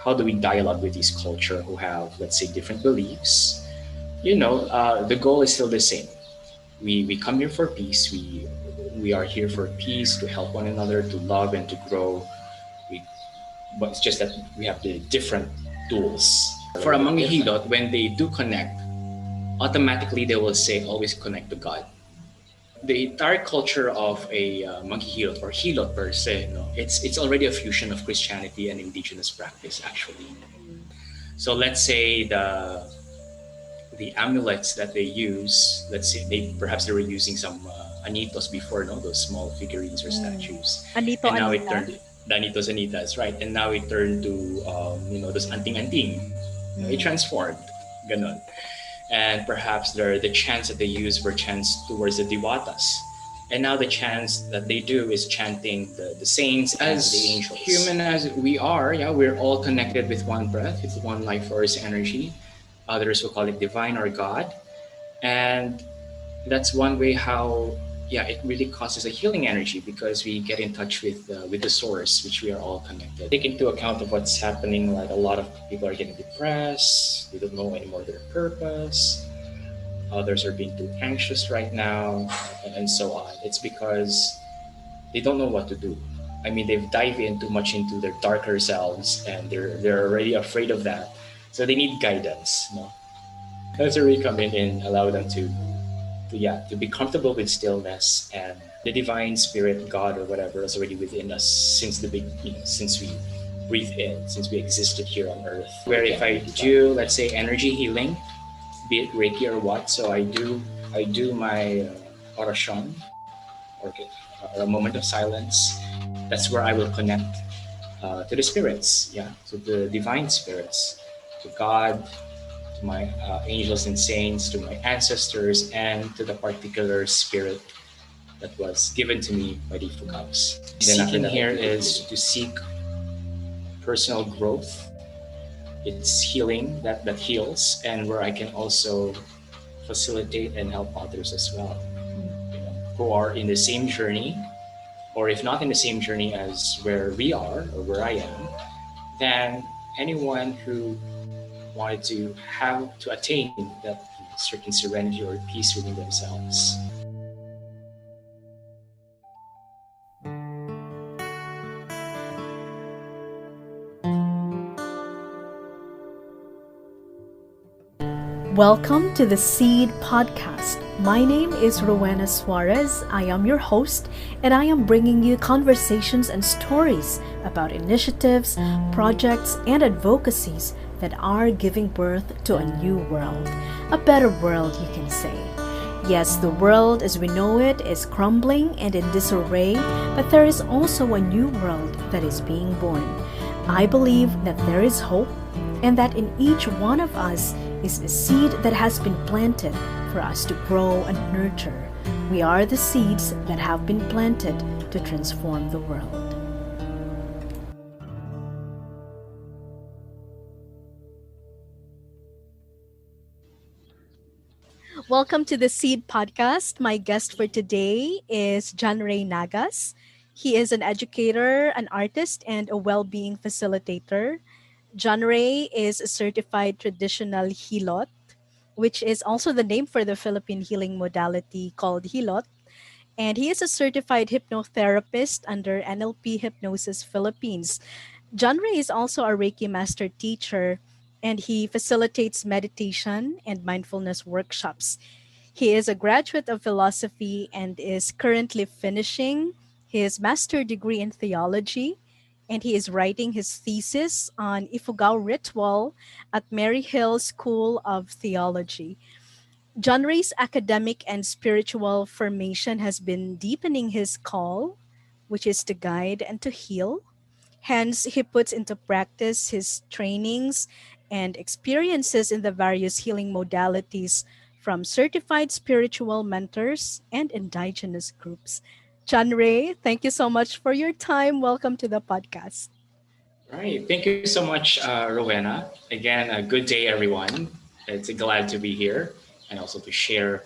how do we dialogue with this culture who have, let's say, different beliefs. The goal is still the same. We come here for peace. We are here for peace, to help one another, to love and to grow. we but it's just that we have the different tools. For a Mangi Hilot, when they do connect, automatically they will say always connect to God. The entire culture of a monkey Hilot or Hilot per se, it's already a fusion of Christianity and indigenous practice actually. So let's say the amulets that they use, let's say they were using some anitos before, no, those small figurines or statues, Anito and now it Anita. turned the anitos anitas, right? And now it turned to those anting anting. It transformed, ganon. And perhaps the chants that they use were chants towards the diwatas. And now the chants that they do is chanting the saints as the angels. Human as we are, yeah, we're all connected with one breath, with one life force energy. Others will call it divine or God. And that's one way how, yeah, it really causes a healing energy because we get in touch with the source, which we are all connected. Take into account of what's happening. Like a lot of people are getting depressed. They don't know anymore their purpose. Others are being too anxious right now, and so on. It's because they don't know what to do. I mean, they've dived in too much into their darker selves, and they're already afraid of that. So they need guidance. That's where we come in and allow them to be comfortable with stillness, and the divine spirit, God or whatever, is already within us since the big, since we breathe in, since we existed here on Earth. Where if I do, let's say, energy healing, be it Reiki or what, so I do my orasyon or a moment of silence. That's where I will connect to the spirits, yeah, to the divine spirits, to God, to my angels and saints, to my ancestors, and to the particular spirit that was given to me by the Ifugaos. Seeking here is to seek personal growth. It's healing that heals, and where I can also facilitate and help others as well, who are in the same journey, or if not in the same journey as where we are or where I am, then anyone who wanted to have to attain that certain serenity or peace within themselves. Welcome to the Seed Podcast. My name is Rowena Suarez. I am your host, and I am bringing you conversations and stories about initiatives, projects, and advocacies that are giving birth to a new world. A better world, you can say. Yes, the world as we know it is crumbling and in disarray, but there is also a new world that is being born. I believe that there is hope and that in each one of us is a seed that has been planted for us to grow and nurture. We are the seeds that have been planted to transform the world. Welcome to the Seed Podcast. My guest for today is John Ray Nagas. He is an educator, an artist, and a well-being facilitator. John Ray is a certified traditional Hilot, which is also the name for the Philippine healing modality called Hilot. And he is a certified hypnotherapist under NLP Hypnosis Philippines. John Ray is also a Reiki master teacher, and he facilitates meditation and mindfulness workshops. He is a graduate of philosophy and is currently finishing his master degree in theology. And he is writing his thesis on Ifugao ritual at Mary Hill School of Theology. John Ray's academic and spiritual formation has been deepening his call, which is to guide and to heal. Hence, he puts into practice his trainings and experiences in the various healing modalities from certified spiritual mentors and indigenous groups. John Ray, thank you so much for your time. Welcome to the podcast. Right. Thank you so much, Rowena. Again, a good day, everyone. It's glad to be here and also to share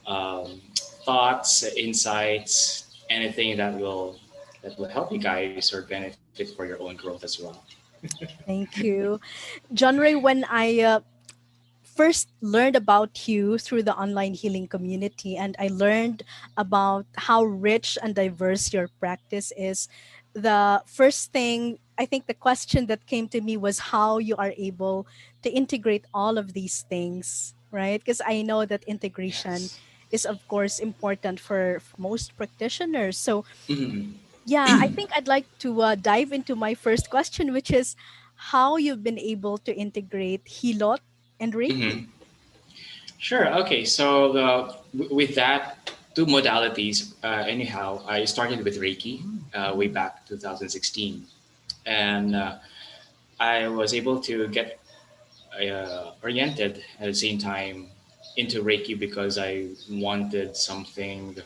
um, thoughts, insights, anything that will help you guys or benefit for your own growth as well. Thank you. John Ray, when I first learned about you through the online healing community, and I learned about how rich and diverse your practice is, the first thing, I think the question that came to me was how you are able to integrate all of these things, right? Because I know that integration Yes. is, of course, important for most practitioners. So Mhm. yeah, I think I'd like to dive into my first question, which is how you've been able to integrate Hilot and Reiki. Mhm. Sure. Okay. So with that two modalities, anyhow, I started with Reiki way back 2016, and I was able to get oriented at the same time into Reiki because I wanted something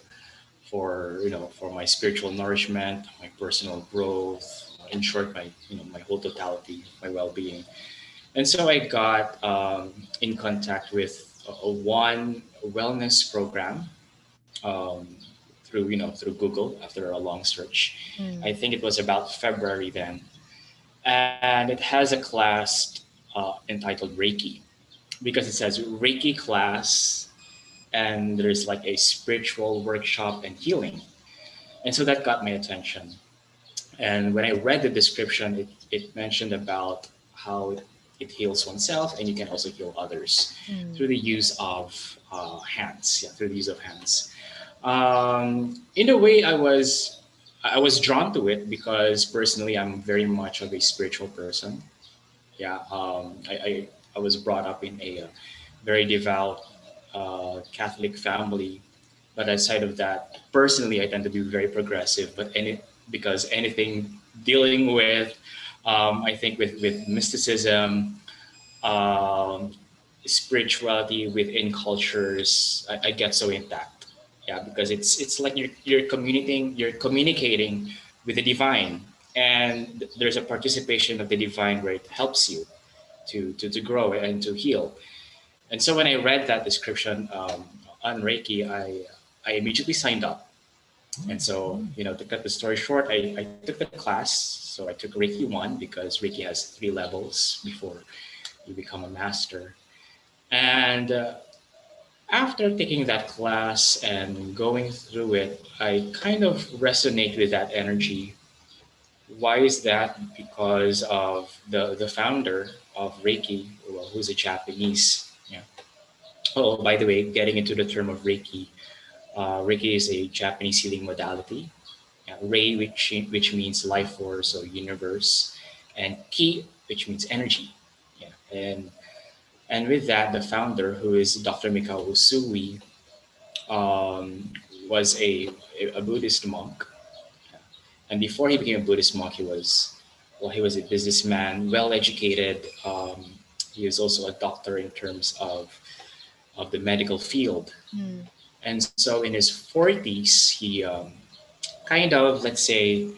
for for my spiritual nourishment, my personal growth, in short, my my whole totality, my well-being. And so I got in contact with one wellness program through through Google after a long search. I Mm, think it was about February then, and it has a class entitled Reiki because it says Reiki class, and there's like a spiritual workshop and healing, and so that got my attention. And when I read the description, it mentioned about how it heals oneself and you can also heal others mm, through the use of hands. Yeah, through the use of hands. In a way, I was drawn to it because personally, I'm very much of a spiritual person. Yeah, I was brought up in a very devout Catholic family, but aside of that, personally, I tend to be very progressive. But because anything dealing with, I think with mysticism, um, spirituality within cultures, I get so intact. Yeah, because it's like you're communicating with the divine, and there's a participation of the divine where it helps you to grow and to heal. And so when I read that description on Reiki, I immediately signed up. And so, to cut the story short, I took the class. So I took Reiki 1 because Reiki has 3 levels before you become a master. And after taking that class and going through it, I kind of resonate with that energy. Why is that? Because of the founder of Reiki, well, who's a Japanese. Yeah. Oh, by the way, getting into the term of Reiki, Reiki is a Japanese healing modality. Rei, which means life force or universe, and Ki, which means energy. Yeah. And with that, the founder, who is Dr. Mikao Usui, um, was a Buddhist monk. And before he became a Buddhist monk, he was a businessman, well educated. He was also a doctor in terms of the medical field. mm, And so in his 40s, he kind of, let's say,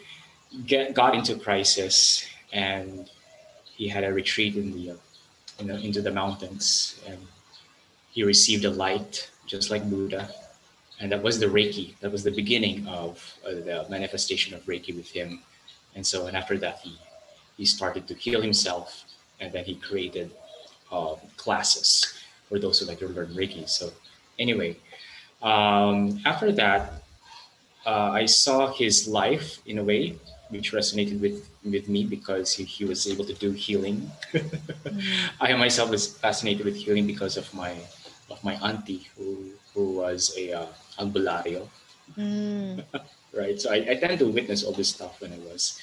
got into crisis, and he had a retreat in the into the mountains, and he received a light just like Buddha, and that was the Reiki. That was the beginning of the manifestation of Reiki with him. And so, and after that, he started to heal himself, and then he created classes for those who like to learn Reiki. So, anyway, after that, I saw his life in a way which resonated with me because he was able to do healing. mm, I myself was fascinated with healing because of my auntie who was a albulario, mm, right? So I tend to witness all this stuff when I was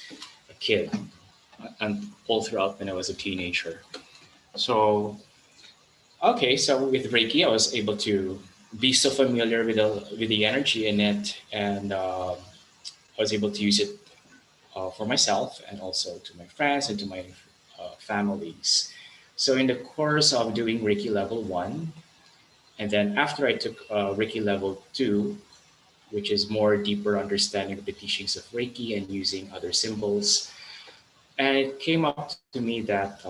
a kid and all throughout when I was a teenager. So okay, so with Reiki, I was able to be so familiar with the energy in it, and I was able to use it for myself and also to my friends and to my families. So in the course of doing Reiki level 1, and then after I took Reiki level 2, which is more deeper understanding of the teachings of Reiki and using other symbols, and it came up to me that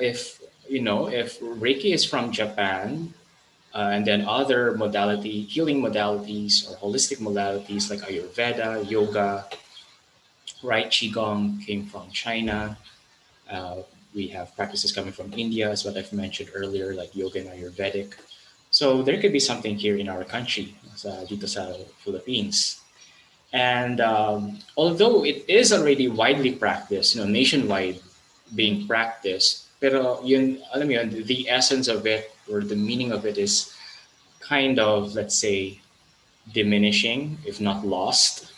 if if Reiki is from Japan, and then other healing modalities or holistic modalities like Ayurveda, yoga, right? Qigong came from China. Uh, we have practices coming from India, as what I've mentioned earlier, like yoga and Ayurvedic. So there could be something here in our country, dito sa Philippines. And although it is already widely practiced, nationwide being Mm. practiced, pero yun, alam mo yun, the essence of it or the meaning of it is kind of, let's say, diminishing, if not lost,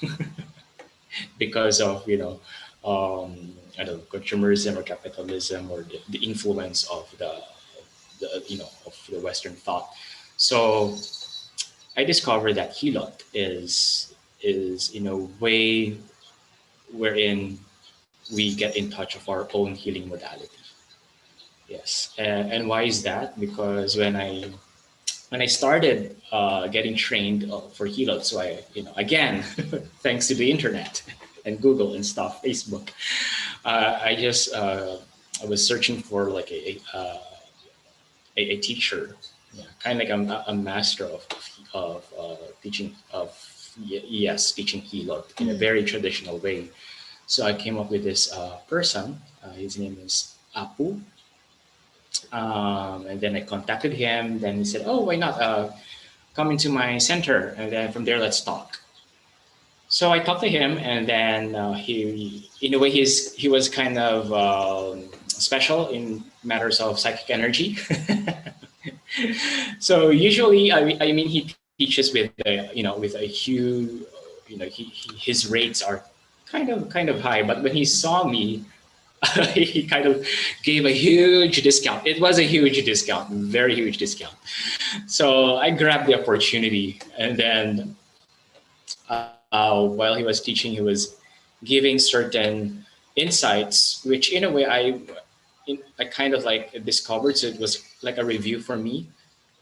because of I don't know, consumerism or capitalism or the influence of of the Western thought. So I discovered that Hilot is in a way wherein we get in touch of our own healing modality. Yes, and why is that? Because when I started getting trained for Hilot, so I again thanks to the internet and Google and stuff, Facebook, I just I was searching for like a teacher, yeah, kind of like a master of teaching of yes, teaching Hilot in a Mm. very traditional way. So I came up with this person. His name is Apu. And then I contacted him. Then he said, "Oh, why not come into my center?" And then from there, let's talk. So I talked to him, and then in a way, he was kind of special in matters of psychic energy. So usually, I mean, he teaches with with a huge, his rates are kind of high. But when he saw me, he kind of gave a huge discount. It was a huge discount, very huge discount. So I grabbed the opportunity, and then while he was teaching, he was giving certain insights, which in a way I kind of like discovered. So it was like a review for me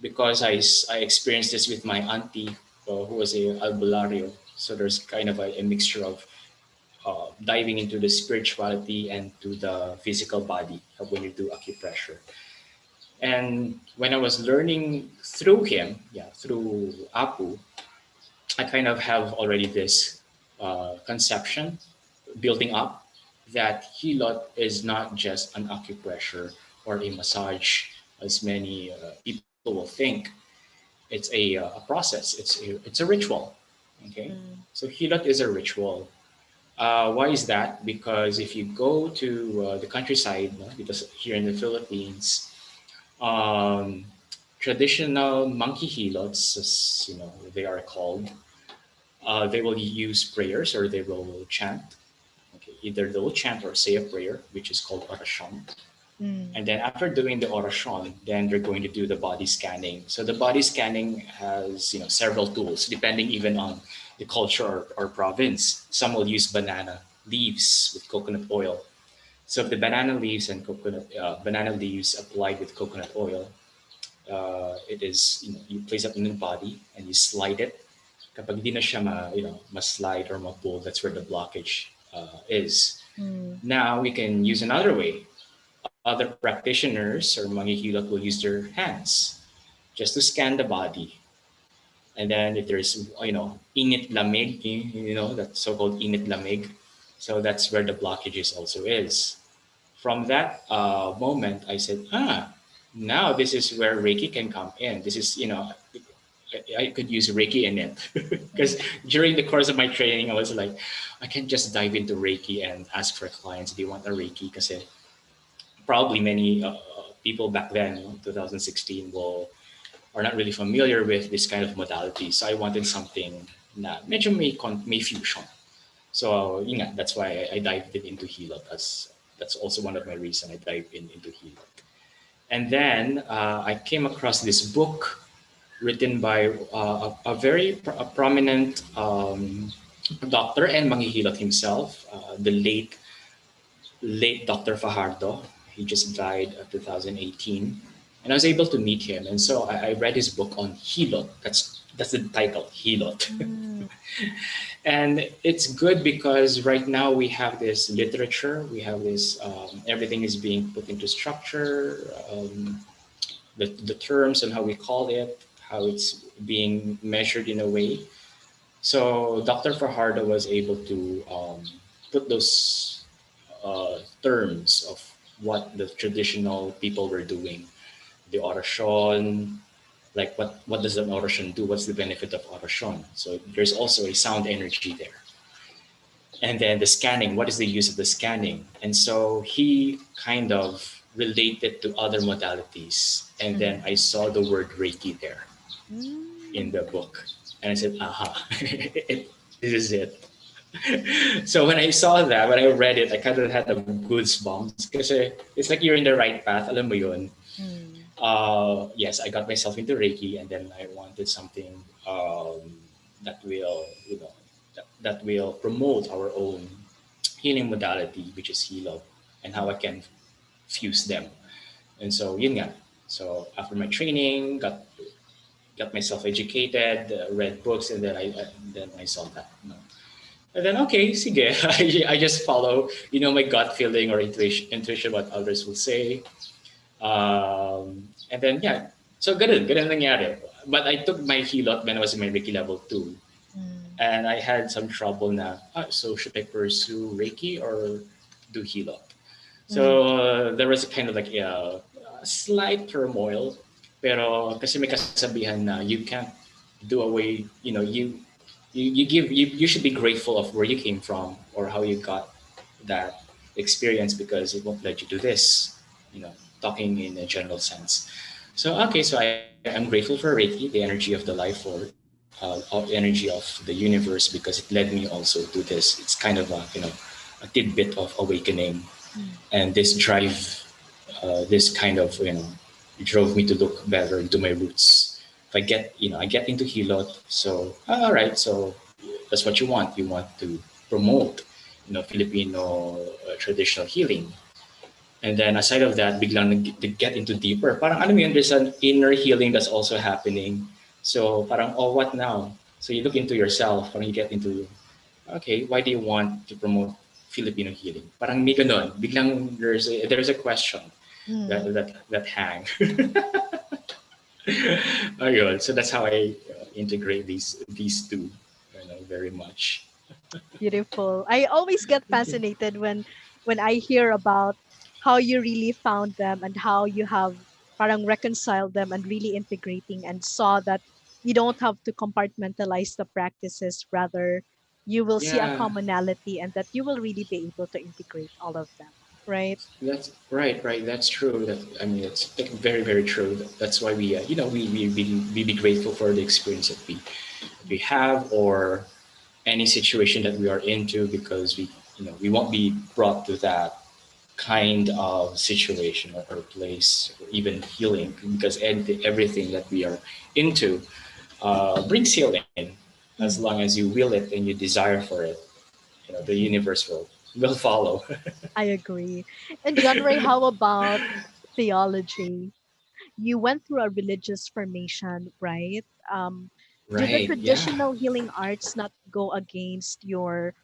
because I experienced this with my auntie who was a albulario. So there's kind of a mixture of diving into the spirituality and to the physical body when you do acupressure. And when I was learning through him, yeah, through Apu, I kind of have already this conception building up that Hilot is not just an acupressure or a massage, as many people will think. It's a process. It's a ritual. Okay, Mm. so Hilot is a ritual. Why is that? Because if you go to the countryside, no, because here in the Philippines, um, traditional monkey helots, as they are called, they will use prayers or they will chant. Okay, either they will chant or say a prayer, which is called orasyon. Mm. And then after doing the orasyon, then they're going to do the body scanning. So the body scanning has several tools, depending even on the culture or province. Some will use banana leaves with coconut oil. So if the banana leaves applied with coconut oil, it is you place it in the body and you slide it. Kapag di na siya ma-slide or ma-pull, that's where the blockage is. Mm. Now we can use another way. Other practitioners or manghihilot will use their hands just to scan the body. And then if there's, init lamig, that so-called init lamig. So that's where the blockages also is. From that moment, I said, now this is where Reiki can come in. This is, I could use Reiki in it. Because during the course of my training, I was like, I can't just dive into Reiki and ask for clients, do you want a Reiki? Because probably many people back then, 2016, are not really familiar with this kind of modality. So I wanted something na medyo may fusion. So that's why I dived into Hilot. That's also one of my reasons I dived into Hilot. And then I came across this book written by a very a prominent doctor and manghihilot himself, the late Dr. Fajardo. He just died in 2018, and I was able to meet him. And so I read his book on Hilot. That's the title, Hilot. Mm. And it's good because right now we have this literature. We have this everything is being put into structure. The terms and how we call it, how it's being measured in a way. So Dr. Fajardo was able to put those terms of what the traditional people were doing. The orasyon, like what does an orasyon do? What's the benefit of orasyon? So there's also a sound energy there. And then the scanning, what is the use of the scanning? And so he kind of related to other modalities. And then Mm. I saw the word Reiki there in Mm. the book. And I said, aha, this is it. So when I saw that, when I read it, I kind of had a goosebumps because it's like you're in the right path, alam mo yun. Mm. Yes, I got myself into Reiki, and then I wanted something that will, that will promote our own healing modality, which is Hilot, and how I can fuse them. And so, yun nga. So after my training, got myself educated, read books, and then I saw that. And then okay, sige, I just follow, my gut feeling or intuition, what others will say. And then yeah, so ganun nangyari. But I took my Hilot when I was in my Reiki level 2. Mm. And I had some trouble na, so should I pursue Reiki or do Hilot? Mm. So there was a kind of like a slight turmoil. Pero kasi may kasabihan na you can't do away, you should be grateful of where you came from or how you got that experience because it won't let you do this, talking in a general sense. So okay, so I'm grateful for Reiki, the energy of the life force, energy of the universe, because it led me also to this. It's kind of a tidbit of awakening, Mm. and this drive, this kind of drove me to look better into my roots. If I get into Hilot, so all right, so that's what you want. You want to promote, Filipino traditional healing. And then aside of that, biglang to get into deeper. Parang alam mo yun, there's an inner healing that's also happening. So parang, oh, what now? So you look into yourself, parang you get into, okay, why do you want to promote Filipino healing? Parang may ganun. Biglang there's a question Mm. that hang. Ayun. So that's how I integrate these two, very much. Beautiful. I always get fascinated when I hear about how you really found them and how you have parang reconciled them and really integrating and saw that you don't have to compartmentalize the practices, rather you will see a Yeah, commonality and that you will really be able to integrate all of them, right? that's right, right. That's true. That I mean, it's like very, very true. That's why we, we be grateful for the experience that we have, or any situation that we are into, because we won't be brought to that kind of situation or place or even healing, because everything that we are into brings healing, as long Mm. as you will it and you desire for it. The universe will follow. I agree. And John Ray, how about theology? You went through a religious formation, right? Do the Right, yeah. traditional healing arts not go against your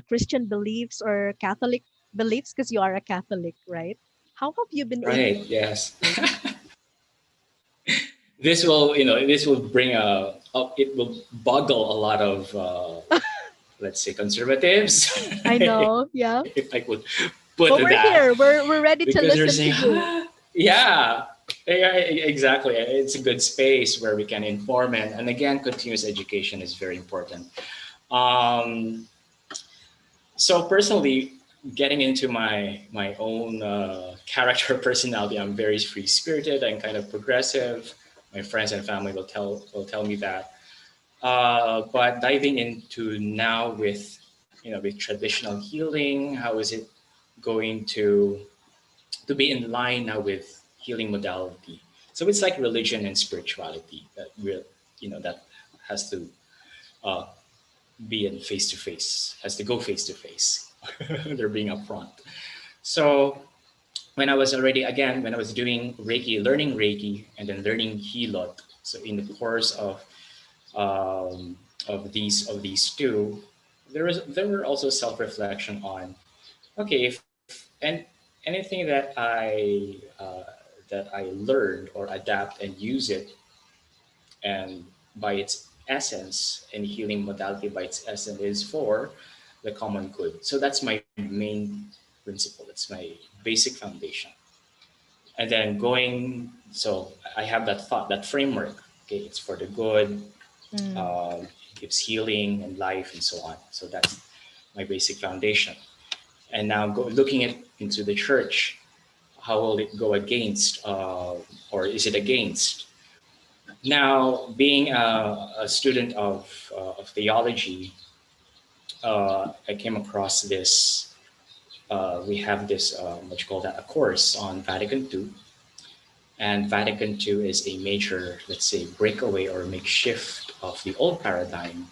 Christian beliefs or Catholic beliefs? Because you are a Catholic, right? How have you been able Right, to yes. integrate? This will bring it will boggle a lot of, let's say, conservatives, I know, yeah. if I could put But we're that, here. We're ready to because they're listen to saying, you. yeah, yeah, exactly. It's a good space where we can inform, and again, continuous education is very important. Um, so personally, getting into my own character personality, I'm very free spirited and kind of progressive. My friends and family will tell me that. But diving into now with traditional healing, how is it going to be in line now with healing modality? So it's like religion and spirituality that has to uh, be in face to face, has to go face to face. They're being upfront. So when I was doing Reiki, learning Reiki, and then learning Hilot, so in the course of these two, there were also self reflection on, okay, if and anything that I learned or adapt and use it, and by its essence, any healing modality by its essence is for the common good. So that's my main principle. That's my basic foundation. And then going, so I have that thought, that framework. Okay, it's for the good, Mm. gives healing and life and so on. So that's my basic foundation. And now looking at into the church, how will it go against, or is it against? Now, being a student of theology, I came across this. We have this, what you call that, a course on Vatican II. And Vatican II is a major, let's say, breakaway or makeshift of the old paradigm,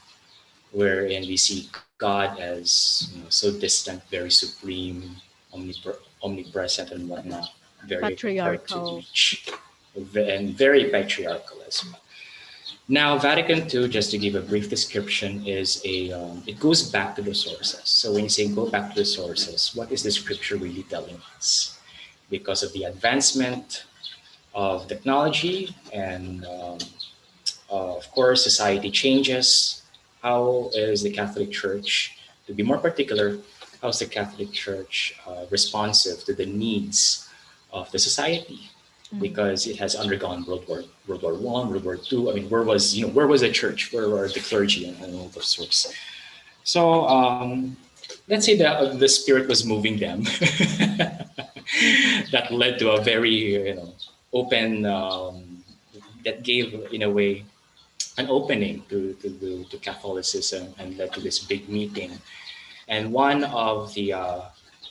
wherein we see God as, so distant, very supreme, omnipresent, and whatnot, very hard to Patriarchal. reach, and very patriarchal as well. Now, Vatican II, just to give a brief description, is it goes back to the sources. So when you say go back to the sources, what is the scripture really telling us? Because of the advancement of technology and of course society changes, how is the Catholic Church, to be more particular, how is the Catholic Church responsive to the needs of the society? Mm. Because it has undergone World War I, World War II. I mean, where was the church? Where were the clergy and all those sorts? So let's say that the spirit was moving them. Mhm. That led to a very open, that gave in a way an opening to Catholicism and led to this big meeting. And one of the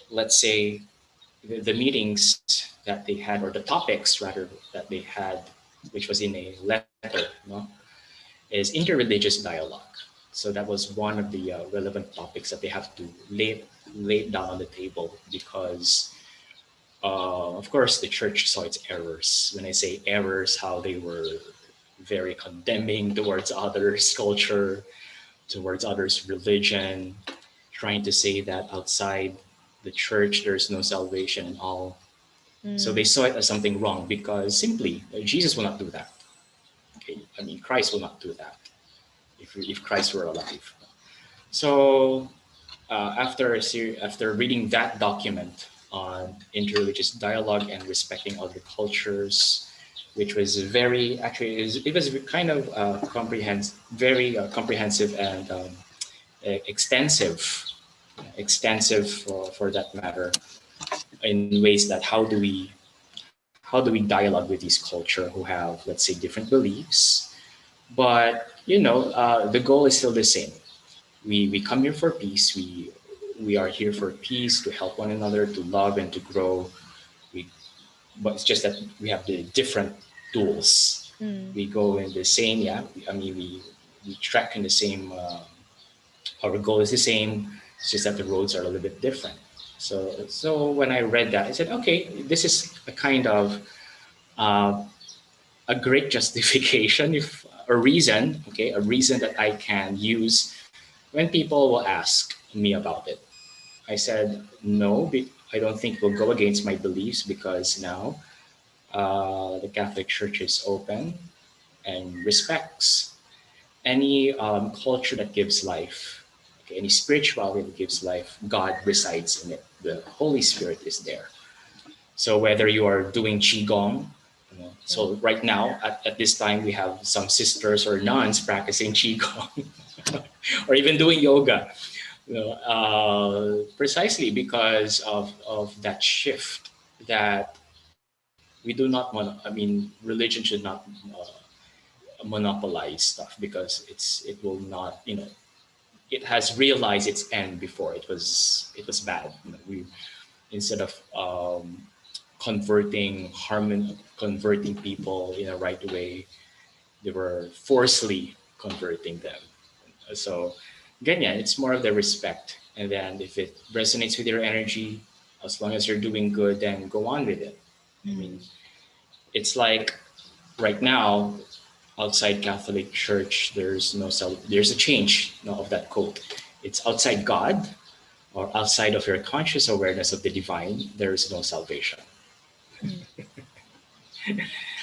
let's say the meetings that they had, or the topics rather that they had, which was in a letter, is interreligious dialogue. So that was one of the relevant topics that they have to lay it down on the table, because of course the church saw its errors. When I say errors, how they were very condemning towards others' culture, towards others' religion, trying to say that outside the church there's no salvation and all. So they Mm. saw it as something wrong, because simply Jesus will not do that. Okay, I mean Christ will not do that if Christ were alive. So after reading that document on interreligious dialogue and respecting other cultures, which was very actually it was kind of very comprehensive and extensive for that matter, in ways that how do we dialogue with these culture who have, let's say, different beliefs, but the goal is still the same. We come here for peace. We are here for peace, to help one another, to love and to grow. We But it's just that we have the different tools. Mm. We go in the same, yeah. I mean, we track in the same. Our goal is the same. It's just that the roads are a little bit different. So when I read that, I said, okay, this is a kind of uh, a great justification, if a reason, okay, a reason that I can use when people will ask me about it. I said, no, I don't think it will go against my beliefs, because now the Catholic Church is open and respects any culture that gives life, okay, any spirituality that gives life. God resides in it. The Holy Spirit is there. So whether you are doing qigong, Yeah. so right now at this time we have some sisters or nuns practicing qigong, or even doing yoga, precisely because of that shift, that we do not want. I mean, religion should not monopolize stuff, because it will not. It has realized its end before it was bad. We Instead of converting people in a right way, they were forcefully converting them. So again, yeah, it's more of the respect. And then if it resonates with your energy, as long as you're doing good, then go on with it. I mean, Mm. it's like right now, outside Catholic Church, there's a change, of that quote. It's outside God, or outside of your conscious awareness of the divine, there is no salvation. Mm.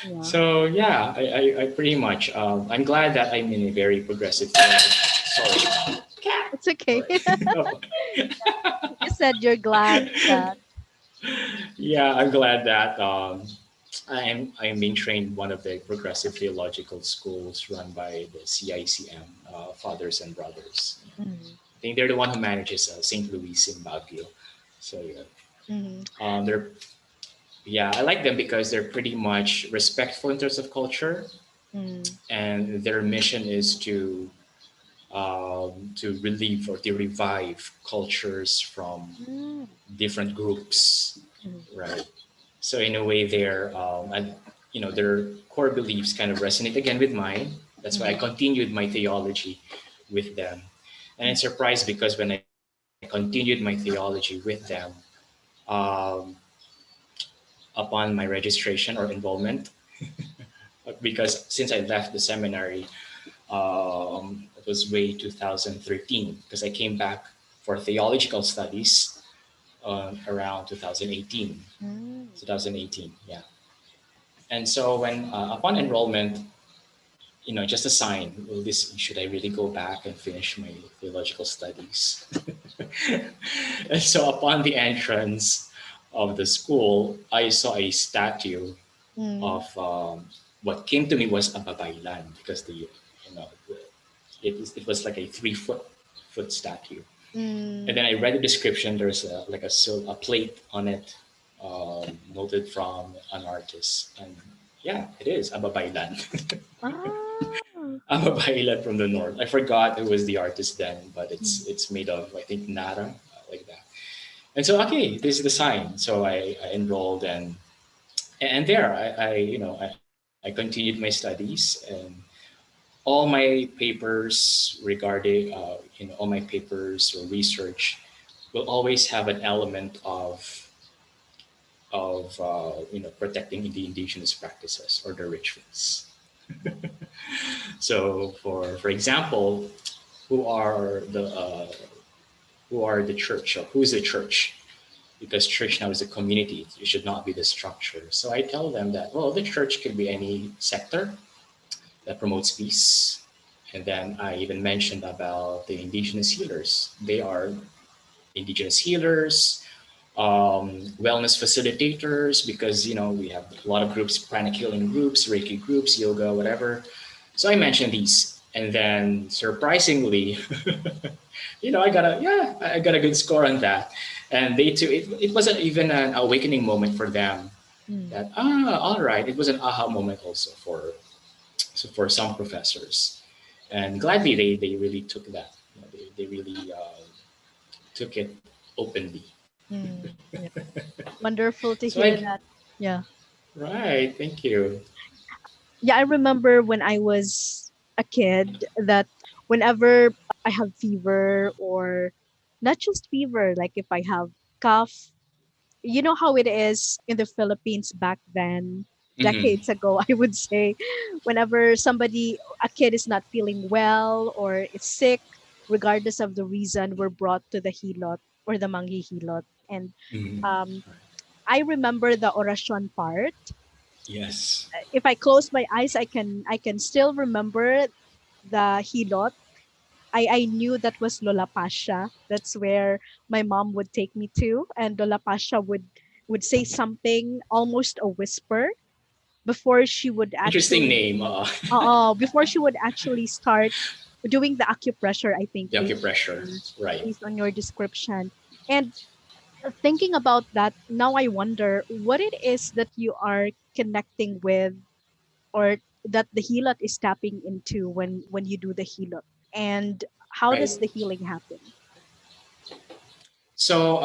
Yeah. So yeah, I pretty much I'm glad that I'm in a very progressive field. Sorry. It's It's okay. No. You said you're glad that. Yeah, I'm glad that I am being trained in one of the progressive theological schools run by the CICM, Fathers and Brothers. Mm, I think they're the one who manages St. Louis in Baguio. So yeah, mm, they're yeah, I like them because they're pretty much respectful in terms of culture, mm, and their mission is to relieve or to revive cultures from mm, different groups, mm, right? So in a way, their core beliefs kind of resonate again with mine. That's why I mm, continued my theology with them, and mm, it's surprised because when I continued my theology with them, um, upon my registration or enrollment, because since I left the seminary, it was way 2013 because I came back for theological studies around 2018. mm, 2018, yeah. And so when upon enrollment, just a sign. Well, this should I really go back and finish my theological studies? And so upon the entrance of the school, I saw a statue mm, of what came to me was a babaylan because it was like a 3 foot statue. And mm. then I read the description. There's a plate on it, noted from an artist, and yeah, it is a babaylan. Ah. I'm a Bahilan from the north. I forgot who was the artist then, but Mm, it's made of I think Nara, like that. And so okay, this is the sign. So I enrolled and there I continued my studies and all my papers regarding all my papers or research will always have an element of protecting the indigenous practices or the rituals. So for example, who are the uh, who are the church or who is the church, because church now is a community, it should not be the structure. So I tell them that, well, the church could be any sector that promotes peace. And then I even mentioned about the indigenous healers. They are indigenous healers, wellness facilitators, because we have a lot of groups, pranic healing groups, reiki groups, yoga, whatever. So I mentioned these, and then surprisingly, I got a good score on that, and they too. It wasn't even an awakening moment for them. mm, That all right, it was an aha moment also for some professors, and gladly they really took that. They really took it openly. mm. Yeah. Wonderful to So hear I that. Yeah. right, thank you. Yeah, I remember when I was a kid that whenever I have fever or not just fever, like if I have cough, you know how it is in the Philippines back then, Hmm. decades ago, I would say, whenever a kid is not feeling well or is sick, regardless of the reason, we're brought to the Hilot or the Mangi Hilot. And Hmm. um, I remember the orasyon part. Yes. If I close my eyes, I can still remember the Hilot. I knew that was Lola Pasha. That's where my mom would take me to, and Lola Pasha would say something, almost a whisper, before she would Interesting actually name. start doing the acupressure. I think The acupressure. Right. based on your description. And thinking about that, now I wonder what it is that you are connecting with, or that the Hilot is tapping into when you do the Hilot, and how does Right. the healing happen? So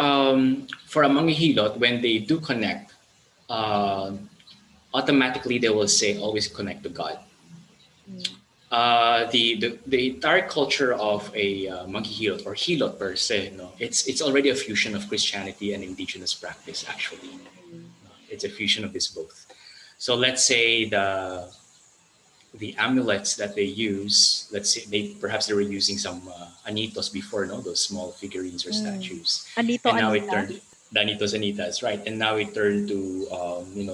for among Hilot, when they do connect, uh, automatically they will say always connect to God. Mm, The entire culture of a monkey Hilot or Hilot per se, it's already a fusion of Christianity and indigenous practice. Actually, mm, it's a fusion of this both. So let's say the amulets that they use, let's say they were using some anitos before, no, those small figurines or mm. statues, Anito and now it Anita. turned the anitos anitas, right, and now it turned to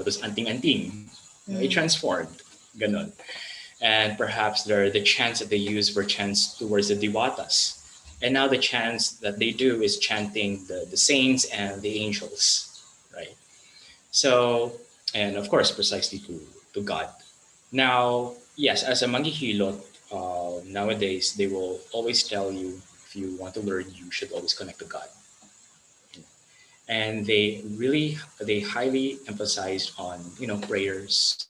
those anting anting, it Mm, transformed, ganon, and perhaps the chants that they use were chants towards the diwatas, And now the chants that they do is chanting the saints and the angels, right? So, and of course, precisely to God. Now, yes, as a Mangi Hilot, nowadays they will always tell you if you want to learn, you should always connect to God. And they highly emphasized on prayers,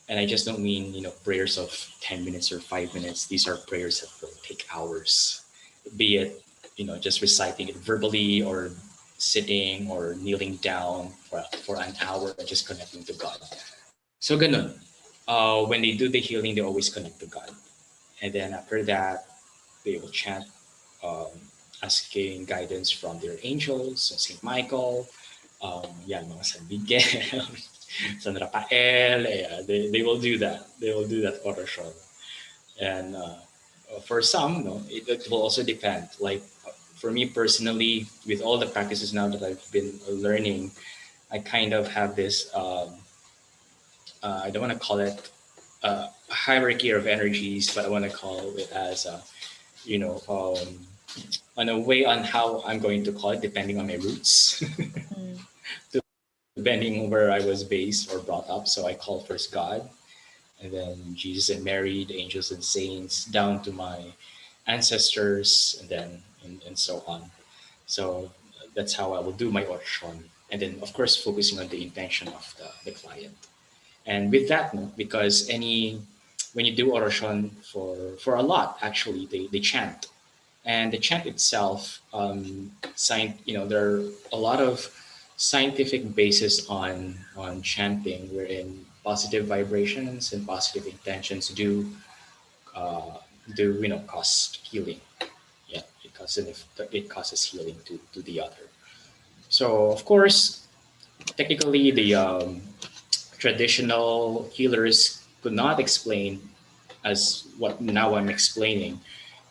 and I just don't mean prayers of 10 minutes or 5 minutes. These are prayers that will take hours, be it just reciting it verbally or sitting or kneeling down for an hour and just connecting to God. So ganun. When they do the healing, they always connect to God, and then after that, they will chant, um, asking guidance from their angels, so Saint Michael, yan, mga San Miguel, San Rafael, they will do that. They will do that orasyon. And for some, no, it will also depend. Like for me personally, with all the practices now that I've been learning, I kind of have this, I don't want to call it a hierarchy of energies, but I want to call it as, you know, um, on a way on how I'm going to call it, depending on my roots, Mm. depending on where I was based or brought up. So I call first God, and then Jesus and Mary, the angels and saints, down to my ancestors, and then and so on. So that's how I will do my orshon, and then of course focusing on the intention of the client. And with that, no, because any when you do orashon for a lot, actually they chant, and the chant itself, there are a lot of scientific basis on chanting, wherein positive vibrations and positive intentions uh, do cause healing. Yeah, it causes healing to the other. So of course, technically the traditional healers could not explain as what now I'm explaining,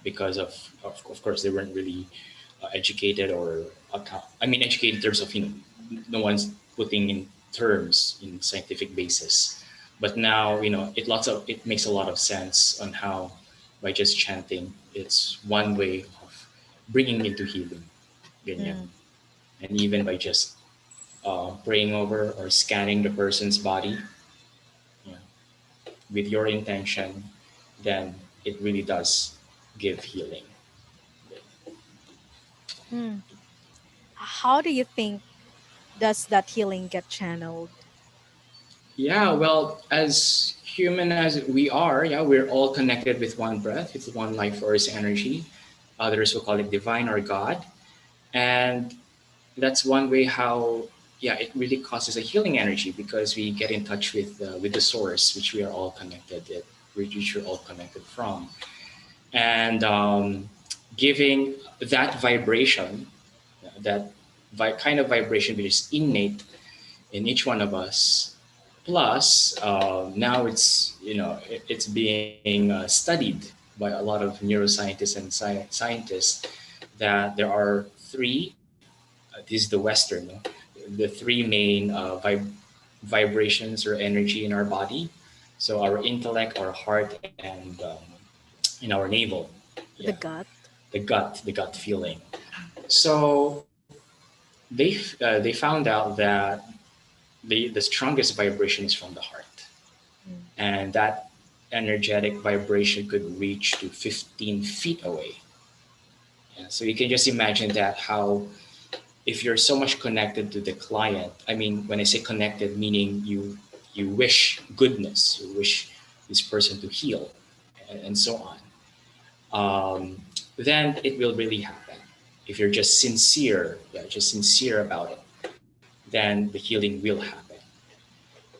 because of course they weren't really educated or I mean educated in terms of no one's putting in terms in scientific basis. But now it makes a lot of sense on how by just chanting it's one way of bringing into healing, ganyan. Mm. And even by just praying over or scanning the person's body, you know, with your intention, then it really does give healing. Mm. How do you think does that healing get channeled? Yeah, well, as human as we are, yeah, we're all connected with one breath, with one life force energy. Others will call it divine or God. And that's one way how, yeah, it really causes a healing energy because we get in touch with the source, which we are all connected, which we're all connected from. And giving that vibration, that kind of vibration which is innate in each one of us. Plus, now it's being studied by a lot of neuroscientists and scientists that there are three. This is the Western, no? The three main vibrations or energy in our body. So our intellect, our heart, and in our navel. Yeah, The gut. the gut feeling. So they found out that the strongest vibration is from the heart, Mm. and that energetic vibration could reach to 15 feet away. Yeah, so you can just imagine that how if you're so much connected to the client. I mean, when I say connected, meaning you wish goodness, you wish this person to heal, and so on. Then it will really happen. If you're just sincere, yeah, just sincere about it, then the healing will happen.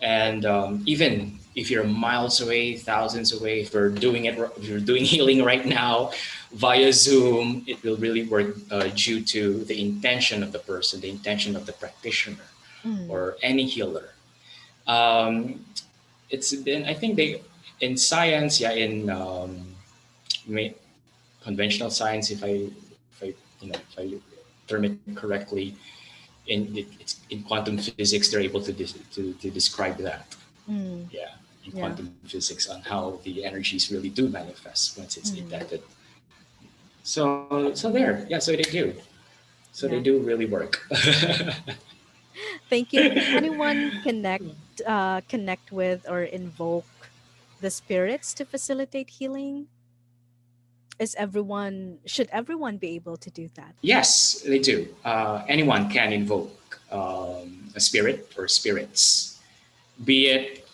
And even if you're miles away, thousands away, if you're doing healing right now via Zoom, it will really work due to the intention of the person, the intention of the practitioner Mm. or any healer. Um, it's been, I think they, in science, yeah, in conventional science, if I, term it correctly, in quantum physics, they're able to describe that. Mm. Yeah, in Yeah. quantum physics on how the energies really do manifest once it's Mm. intended. So there, yeah. So they do. So they Yeah. do really work. Thank you. Does anyone connect with or invoke the spirits to facilitate healing? Is everyone should everyone be able to do that? Yes, they do. Anyone can invoke a spirit or spirits, be it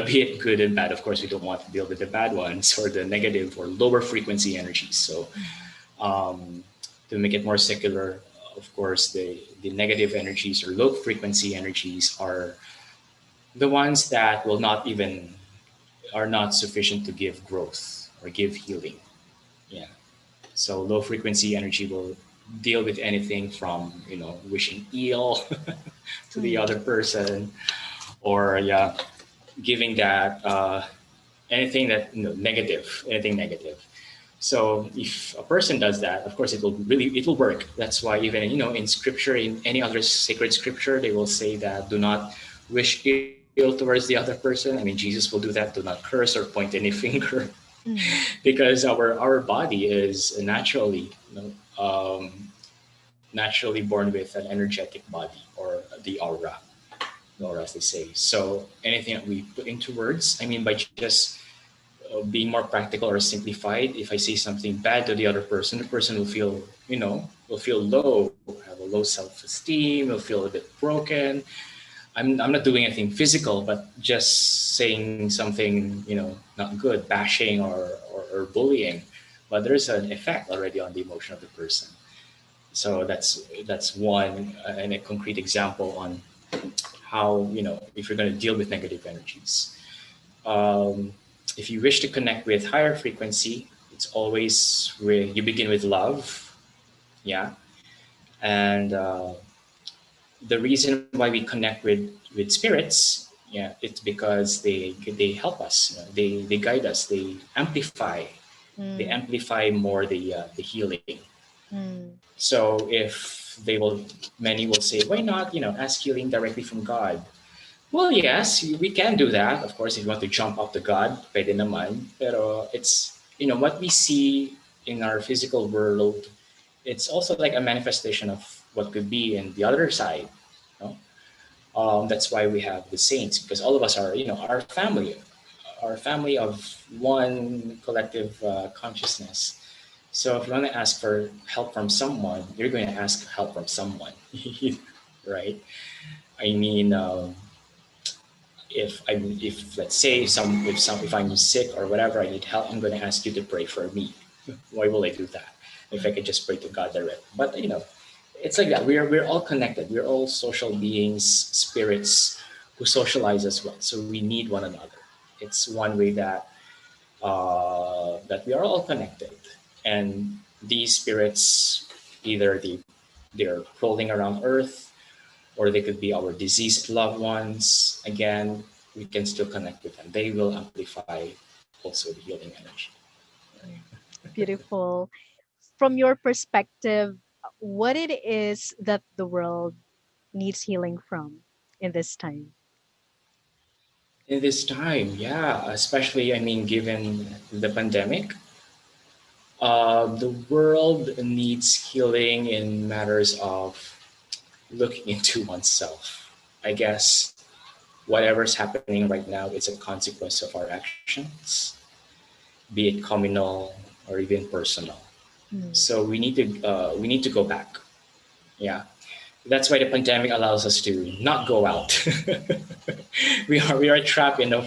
be it good and bad. Of course, we don't want to deal with the bad ones or the negative or lower frequency energies. So Mhm. um, to make it more secular, of course, the negative energies or low frequency energies are the ones that will not even are not sufficient to give growth or give healing. Yeah. So low frequency energy will deal with anything from wishing ill to the Mm. other person, or yeah, giving that anything that negative, anything negative. So if a person does that, of course it will work. That's why even in scripture, in any other sacred scripture, they will say that do not wish ill towards the other person. I mean, Jesus will do that. Do not curse or point any finger, Mm. because our body is naturally naturally born with an energetic body, or the aura as they say. So anything that we put into words, I mean, by just being more practical or simplified, if I say something bad to the person will feel, will feel low, have a low self-esteem, will feel a bit broken. I'm not doing anything physical, but just saying something, not good, bashing or bullying. But there's an effect already on the emotion of the person. So that's one and a concrete example on how, if you're going to deal with negative energies. Um, if you wish to connect with higher frequency, it's always where you begin with love. Yeah. And the reason why we connect with spirits, yeah, it's because they help us. They guide us. They Mm. amplify more the healing. Mm. So if they will, many will say, why not ask healing directly from God? Well, yes, we can do that. Of course, if you want to jump up to God, pwede naman. Pero it's, what we see in our physical world, it's also like a manifestation of what could be in the other side. You know? That's why we have the saints, because all of us are, our family of one collective consciousness. So if you want to ask for help from someone, you're going to ask help from someone, right? I mean, if let's say if I'm sick or whatever, I need help, I'm going to ask you to pray for me. Why will I do that if I Mm. could just pray to God direct? But it's like that. We're all connected. We're all social beings, spirits who socialize as well. So we need one another. It's one way that we are all connected, and these spirits, either they're crawling around Earth, or they could be our deceased loved ones. Again, we can still connect with them. They will amplify also the healing energy. Mm. Beautiful. From your perspective, what it is that the world needs healing from in this time? In this time, yeah, especially, I mean, given the pandemic, the world needs healing in matters of looking into oneself. I guess whatever's happening right now, it's a consequence of our actions, be it communal or even personal. Mm. So we need to go back. Yeah, that's why the pandemic allows us to not go out. We are trapped in the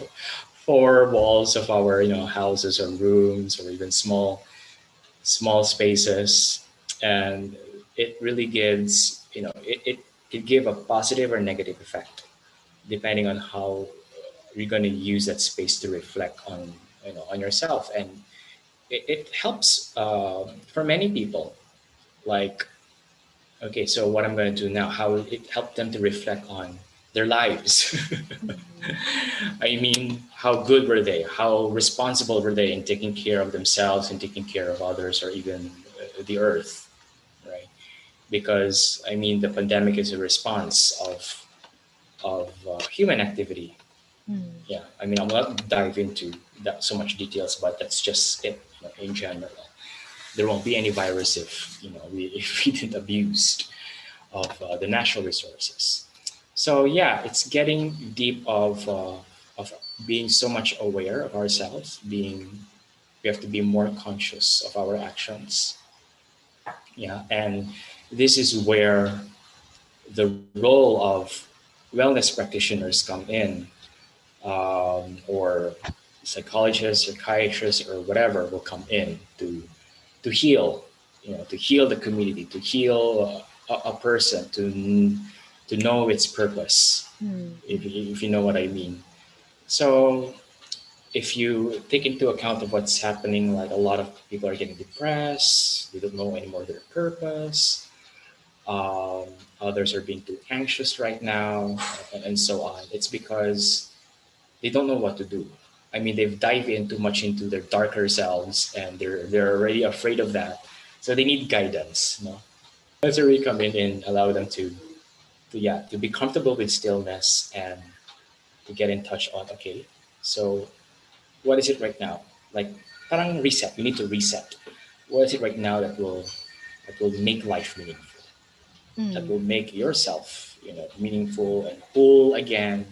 four walls of our houses or rooms or even small spaces, and it really gives it can give a positive or negative effect depending on how you're going to use that space to reflect on yourself. And it helps for many people, like, okay, so what I'm going to do now, how it helped them to reflect on their lives. Mm. I mean, how good were they? How responsible were they in taking care of themselves and taking care of others, or even the earth, right? Because I mean, the pandemic is a response of human activity. Mm. Yeah, I mean, I'm not dive into that so much details, but that's just it, in general. there won't be any virus if if we didn't abuse of the natural resources. So yeah, it's getting deep of being so much aware of ourselves. We have to be more conscious of our actions. Yeah, and this is where the role of wellness practitioners come in, or psychologists, psychiatrists, or whatever will come in to heal, to heal the community, to heal a person, to know its purpose, Mm. if you know what I mean. So if you take into account of what's happening, like a lot of people are getting depressed, they don't know anymore their purpose. Um, Others are being too anxious right now, and so on. It's because they don't know what to do. I mean, they've dived in too much into their darker selves, and they're already afraid of that. So they need guidance. That's where we come in and allow them to be comfortable with stillness and to get in touch on, okay, so what is it right now? Like, parang reset. You need to reset. What is it right now that will make life meaningful? That Mm. will make yourself, meaningful and whole again,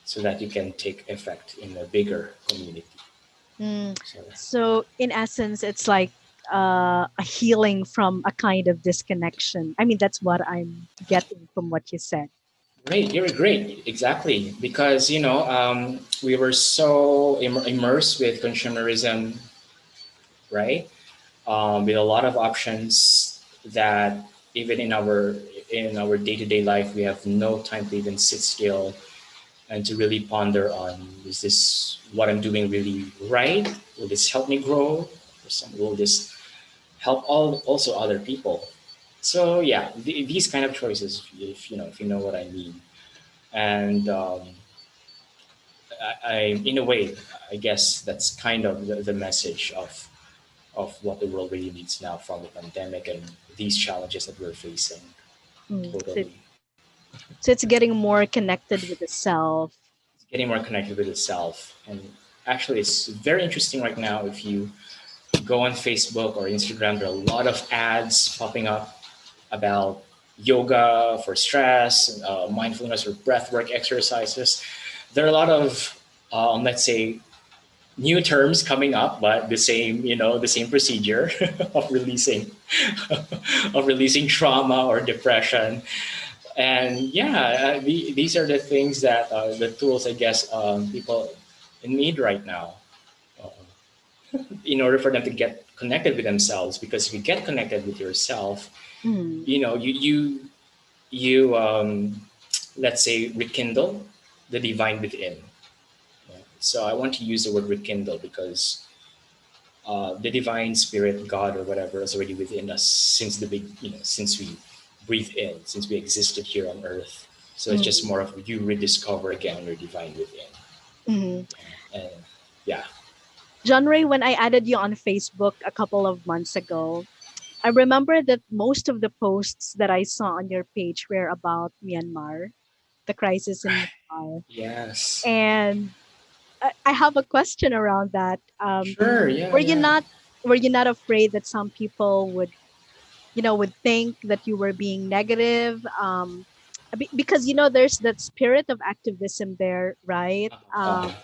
so that you can take effect in a bigger community. Mm. So So, in essence, it's like a healing from a kind of disconnection. I mean, that's what I'm getting from what you said. great, you're great, exactly, because we were so immersed with consumerism, right? With a lot of options that even in our day-to-day life we have no time to even sit still and to really ponder on, is this what I'm doing really right? Will this help me grow? Will this help also other people? So yeah, these kind of choices, if you know what I mean. And in a way, I guess that's kind of the message of what the world really needs now from the pandemic and these challenges that we're facing. Mm. So, Totally. so it's getting more connected with the self. It's getting more connected with itself. And actually, it's very interesting right now. If you go on Facebook or Instagram, there are a lot of ads popping up about yoga for stress, mindfulness or breathwork exercises. There are a lot of, let's say, new terms coming up, but the same procedure of releasing of releasing trauma or depression. And yeah, these are the things that the tools, I guess, people need right now, uh, in order for them to get connected with themselves. Because if you get connected with yourself, Mm. you let's say rekindle the divine within. So I want to use the word rekindle because the divine spirit, God or whatever, is already within us since the big, since we breathe in, since we existed here on Earth. So it's just Mm. more of you rediscover again your divine within. Mm. And yeah, John Ray, when I added you on Facebook a couple of months ago, I remember that most of the posts that I saw on your page were about Myanmar, the crisis in Myanmar. yes, And I have a question around that. sure, yeah, Were you yeah. not were you not afraid that some people would think that you were being negative? Because there's that spirit of activism there, right? Uh,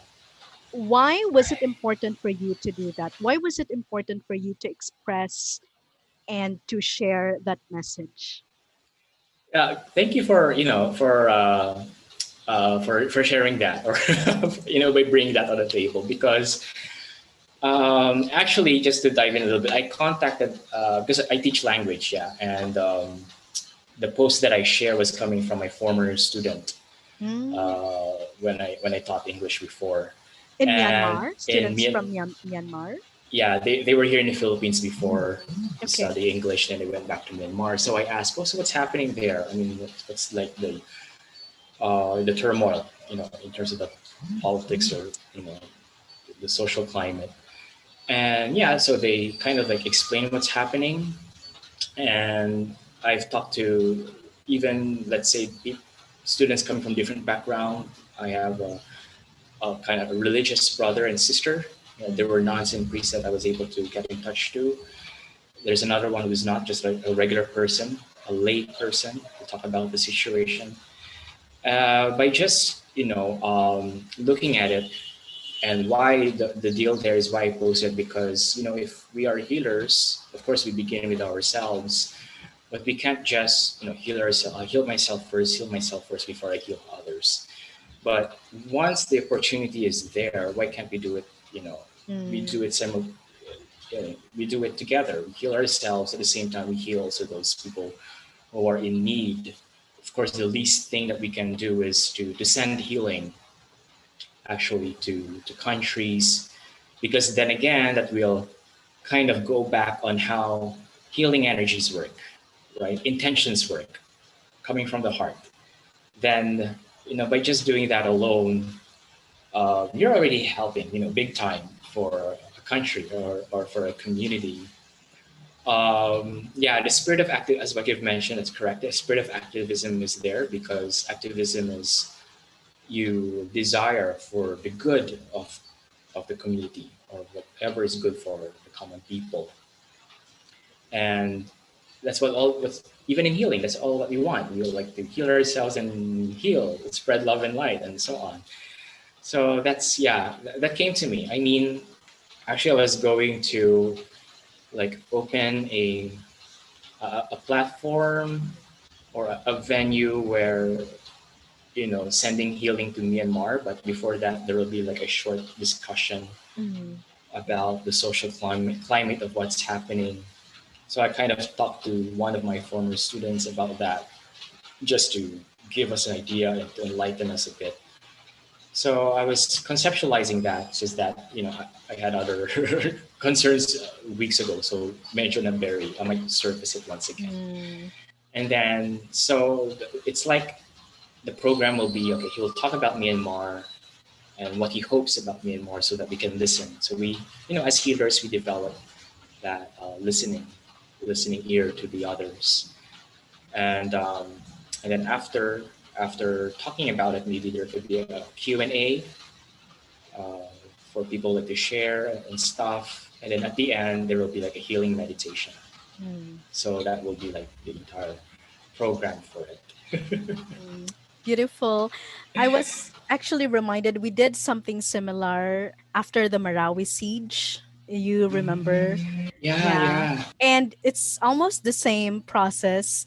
Why was it important for you to do that? Why was it important for you to express and to share that message? Thank you for sharing that, or by bringing that on the table. Because actually, just to dive in a little bit, I contacted, because I teach language, yeah, and the post that I share was coming from my former student, Mm. when I taught English before, In and Myanmar, in students from Myanmar. yeah, they were here in the Philippines before to Okay. study English, and then they went back to Myanmar. So I asked, oh, so what's happening there? I mean, what's like the turmoil, in terms of the politics, or the social climate. And yeah, so they kind of like explain what's happening. And I've talked to, even, let's say, students coming from different background. I have a kind of a religious brother and sister. There Mm. were nuns and priests that I was able to get in touch to. There's another one who's not just a regular person, a lay person, to talk about the situation. By just looking at it, and why the deal there is why I pose it, because if we are healers, of course we begin with ourselves, but we can't just heal ourselves. I heal myself first before I heal others. But once the opportunity is there, why can't we do it? We Mm, do it we do it together. We heal ourselves at the same time we heal also those people who are in need. Of course, the least thing that we can do is to send healing actually to countries, because then again, that will kind of go back on how healing energies work, right? Intentions work, coming from the heart. Then, by just doing that alone, you're already helping, big time for a country or for a community. Yeah, the spirit of active, as what you've mentioned, it's correct. The spirit of activism is there because activism is you desire for the good of the community or whatever is good for the common people. And that's what all what's even in healing, that's all what we want. We like to heal ourselves and heal, spread love and light and so on. So that's yeah, that came to me. I mean, actually I was going to like open a platform or a venue where sending healing to Myanmar, but before that there will be like a short discussion mm, about the social climate of what's happening. So I kind of talked to one of my former students about that, just to give us an idea and to enlighten us a bit. So I was conceptualizing that, just that I had other concerns weeks ago. So mention a berry, I might surface it once again, mm, and then so it's like the program will be okay. He will talk about Myanmar and what he hopes about Myanmar, so that we can listen. So we, as healers, we develop that listening ear to the others, and then after talking about it, maybe there could be a Q&A for people like to share and stuff, and then at the end there will be like a healing meditation. mm, So that will be like the entire program for it. mm. Beautiful. I was actually reminded we did something similar after the Marawi siege. You remember? Yeah, Yeah. yeah. And it's almost the same process.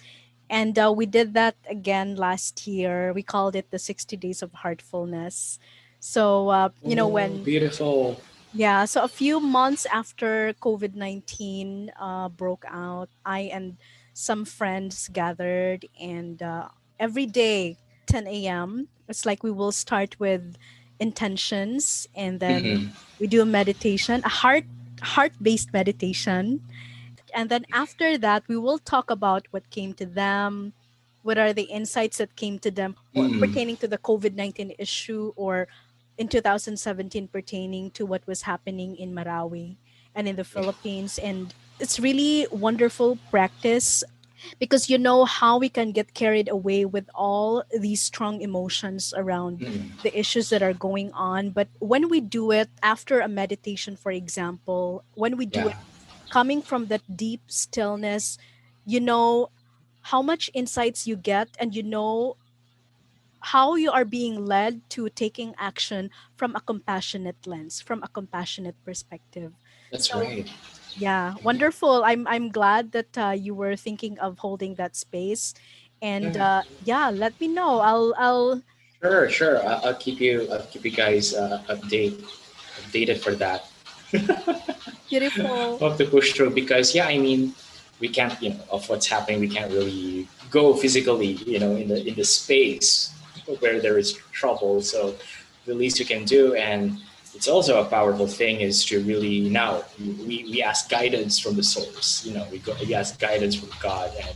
And we did that again last year. We called it the 60 Days of Heartfulness. So, Oh, beautiful. yeah, so a few months after COVID 19 broke out, I and some friends gathered, and every day, 10 a.m., it's like we will start with intentions, and then Mm-hmm. we do a meditation, a heart based meditation, and then after that, we will talk about what came to them, what are the insights that came to them Mm-hmm. pertaining to the COVID 19 issue, or in 2017 pertaining to what was happening in Marawi and in the Yeah. Philippines. And it's really wonderful practice because you know how we can get carried away with all these strong emotions around Mm-hmm. the issues that are going on. But when we do it after a meditation, for example, when we do Yeah, it coming from that deep stillness, you know how much insights you get, and you know how you are being led to taking action from a compassionate lens, from a compassionate perspective. that's So right. yeah, wonderful. I'm glad that you were thinking of holding that space, and Yeah. yeah, let me know. I'll Sure, sure. I'll keep you guys updated for that. beautiful. We'll have to push through because yeah, I mean, we can't of what's happening. We can't really go physically in the space where there is trouble. So the least we can do, and it's also a powerful thing, is to really now we ask guidance from the source. We ask guidance from God, and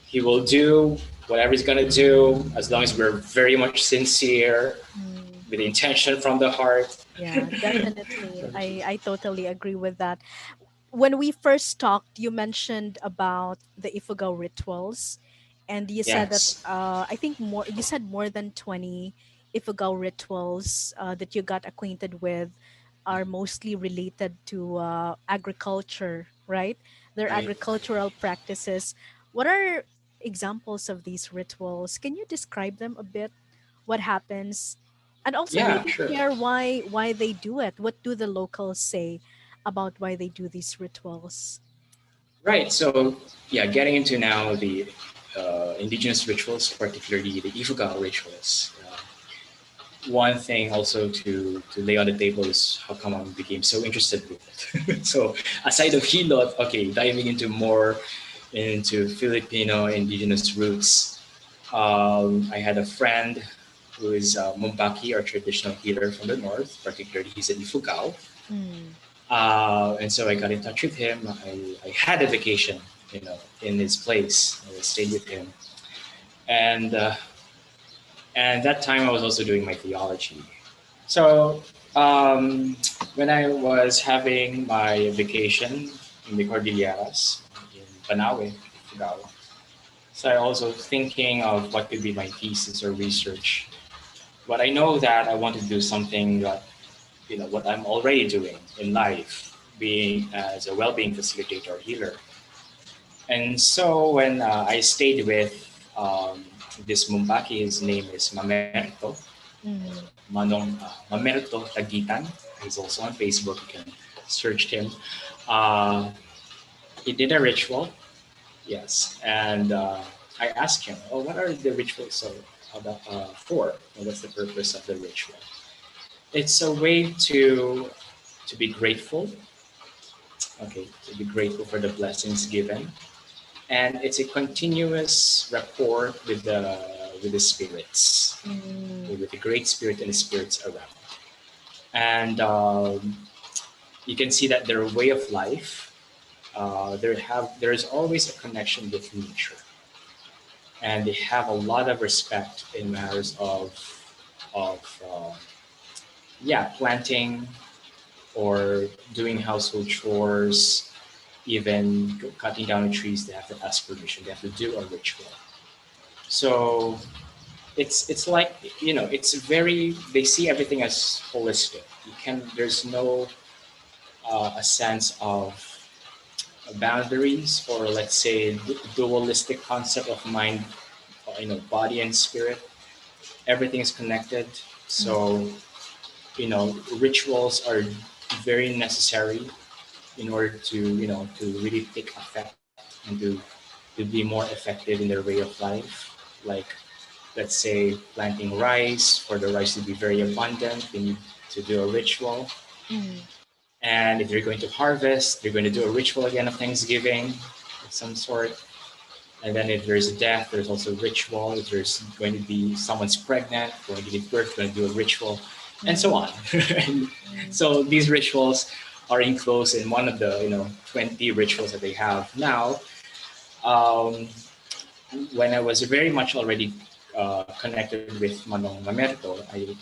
He will do whatever He's gonna do as long as we're very much sincere Mm. with the intention from the heart. Yeah, definitely. I totally agree with that. When we first talked, you mentioned about the Ifugao rituals, and you said that Yes. I think more. You said more than 20 Ifugao rituals that you got acquainted with are mostly related to agriculture, right? their Right. agricultural practices. What are examples of these rituals? Can you describe them a bit? What happens? And also Yeah, maybe sure. share why they do it. What do the locals say about why they do these rituals? Right. So, yeah, getting into now the indigenous rituals, particularly the Ifugao rituals. One thing also to lay on the table is how come I became so interested with it. So, aside of Hilot, okay, diving into more into Filipino indigenous roots. I had a friend who is Mumbaki, our traditional healer from the north, particularly he's in Ifugao. Mm, And so I got in touch with him. I had a vacation, in his place. I stayed with him, and that time I was also doing my theology. So um, when I was having my vacation in the Cordilleras in Banawe, Ifugao, so I also thinking of what could be my thesis or research. But I know that I want to do something that what I'm already doing in life, being as a well-being facilitator or healer. And so when I stayed with this Mumbaki, his name is Mamerto, mm, Mamerto Tagitan. He's also on Facebook. You can search him. Uh, he did a ritual, yes, and I asked him, "Oh, what are the rituals for? What's the purpose of the ritual?" It's a way to be grateful, okay, to be grateful for the blessings given, and it's a continuous rapport with the spirits, mm, okay, with the great spirit and the spirits around, and you can see that their way of life, there's always a connection with nature, and they have a lot of respect in matters of yeah, planting or doing household chores, even cutting down the trees. They have to ask permission. They have to do a ritual. So it's like, it's very, they see everything as holistic. You can There's no a sense of boundaries, or let's say dualistic concept of mind, body and spirit. Everything is connected. mm, So rituals are very necessary in order to really take effect and to be more effective in their way of life. Like, let's say, planting rice. For the rice to be very abundant, they need to do a ritual. mm, And if they're going to harvest, they're going to do a ritual again of Thanksgiving of some sort. And then if there's a death, there's also a ritual. If there's going to be someone's pregnant, going to give birth, going to do a ritual, and so mm, on. And mm, so these rituals are enclosed in one of the 20 rituals that they have now. Um, when I was very much already connected with Manong Mamerto, I